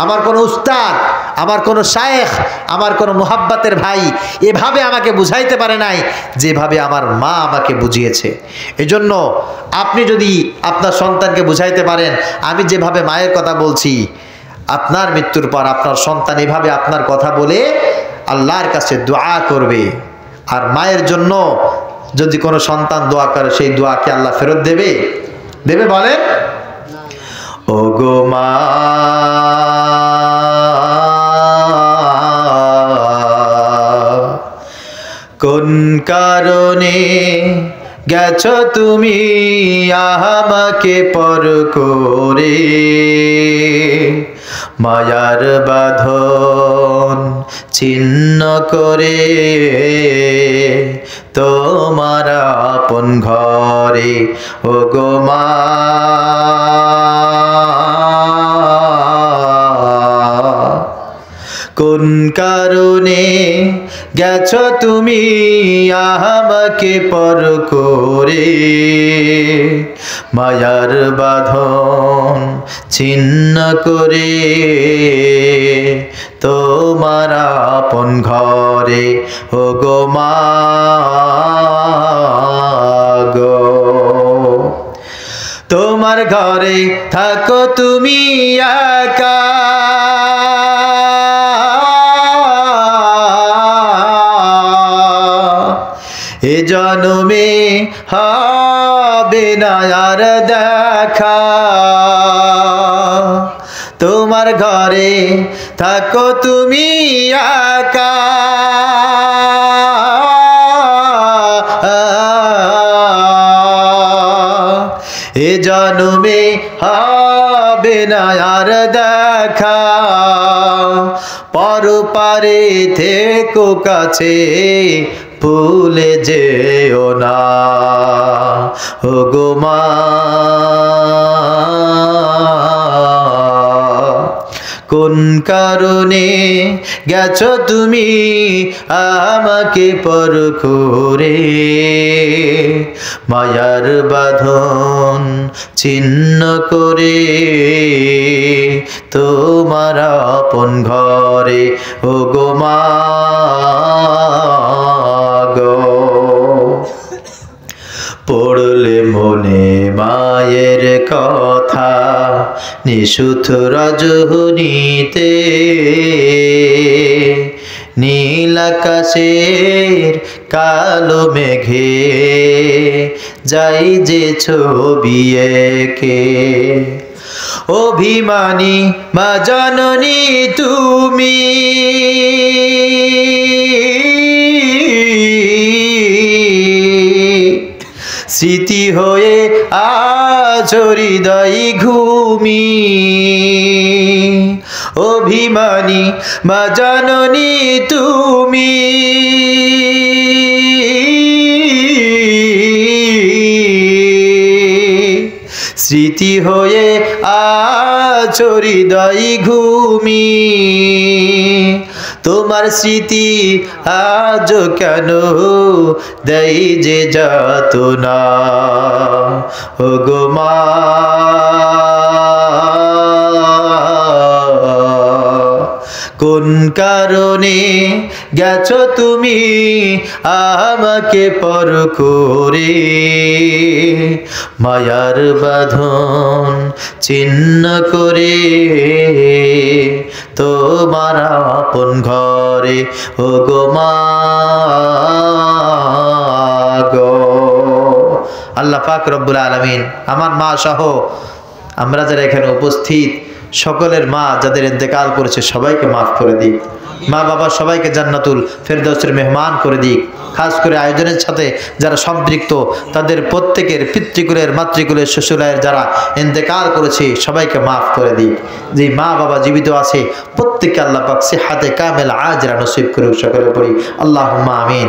আমার কোনো উস্তাদ, আমার কোনো শায়েখ, আমার কোনো মুহাব্বতের ভাই এভাবে আমাকে বুঝাইতে পারে নাই যেভাবে আমার মা আমাকে বুঝিয়েছে। এজন্য আপনি যদি আপনার সন্তানকে বুঝাইতে পারেন, আমি যেভাবে মায়ের কথা বলছি, আপনার মৃত্যুর পর আপনার সন্তান এভাবে আপনার কথা বলে আল্লাহর কাছে দোয়া করবে। আর মায়ের জন্য যদি কোনো সন্তান দোয়া করে, সেই দোয়াকে আল্লাহ ফেরত দেবে? দেবে বলেন? ও গো মা, কোন কারণে গেছো তুমি আমাকে পর করে, মায়ার বাঁধন ছিন্ন করে তোমার আপন ঘরে ওগো মা কোন কারণে গেছো তুমি আমাকে পর করে মায়ার বাঁধন ছিন্ন করে তোমার আপন ঘরে ওগো মা গো তোমার ঘরে থাকো তুমি একা এ জন্মে হবে না আর দেখা তোমার ঘরে থাকো তুমি একা এ জন্মে হবে না আর দেখা পরপারে থেকো কাছে ভুলে যেও না ওগো মা কোন কারণে গেছো তুমি আমাকে পর করে মায়ার বাঁধন ছিন্ন করে তোমার আপন ঘরে ওগো মা গো পড়লে মনে মায়ের কথা নিশুথ রজনীতে নীল আকাশের কালো মেঘে যাই যে ছবি এঁকে অভিমানী মা জননী তুমি স্মৃতি হয়ে আজ হৃদয় ঘুমি অভিমানী মা জননী তুমি স্মৃতি হয়ে আজ হৃদয় ঘুমি তোমার স্মৃতি আজ কেন দেই যে যাতনা ওগো মা কোন কারণে গেছো তুমি আমাকে পর করে মায়ার বাঁধন ছিন্ন করে তোমার আপন ঘরে ওগো মা গো আল্লাহ পাক রব্বুল আলামিন আমার মা সহ আমরা যারা এখানে উপস্থিত সকলের মা যাদের ইন্তেকাল করেছে সবাইকে মাফ করে দিক মা বাবা সবাইকে জান্নাতুল ফেরদৌসের মেহমান করে দিক খাস করে আয়োজনের সাথে যারা সম্পৃক্ত তাদের প্রত্যেকের পিতৃকুলের মাতৃকুলের শ্বশুরায়ের যারা ইন্তেকাল করেছে সবাইকে মাফ করে দিক যে মা বাবা জীবিত আছে প্রত্যেককে আল্লাহ পাক সিহাতে কামেল আজরা নসিব করুক সকলে পড়ি আল্লাহুম্মা আমিন।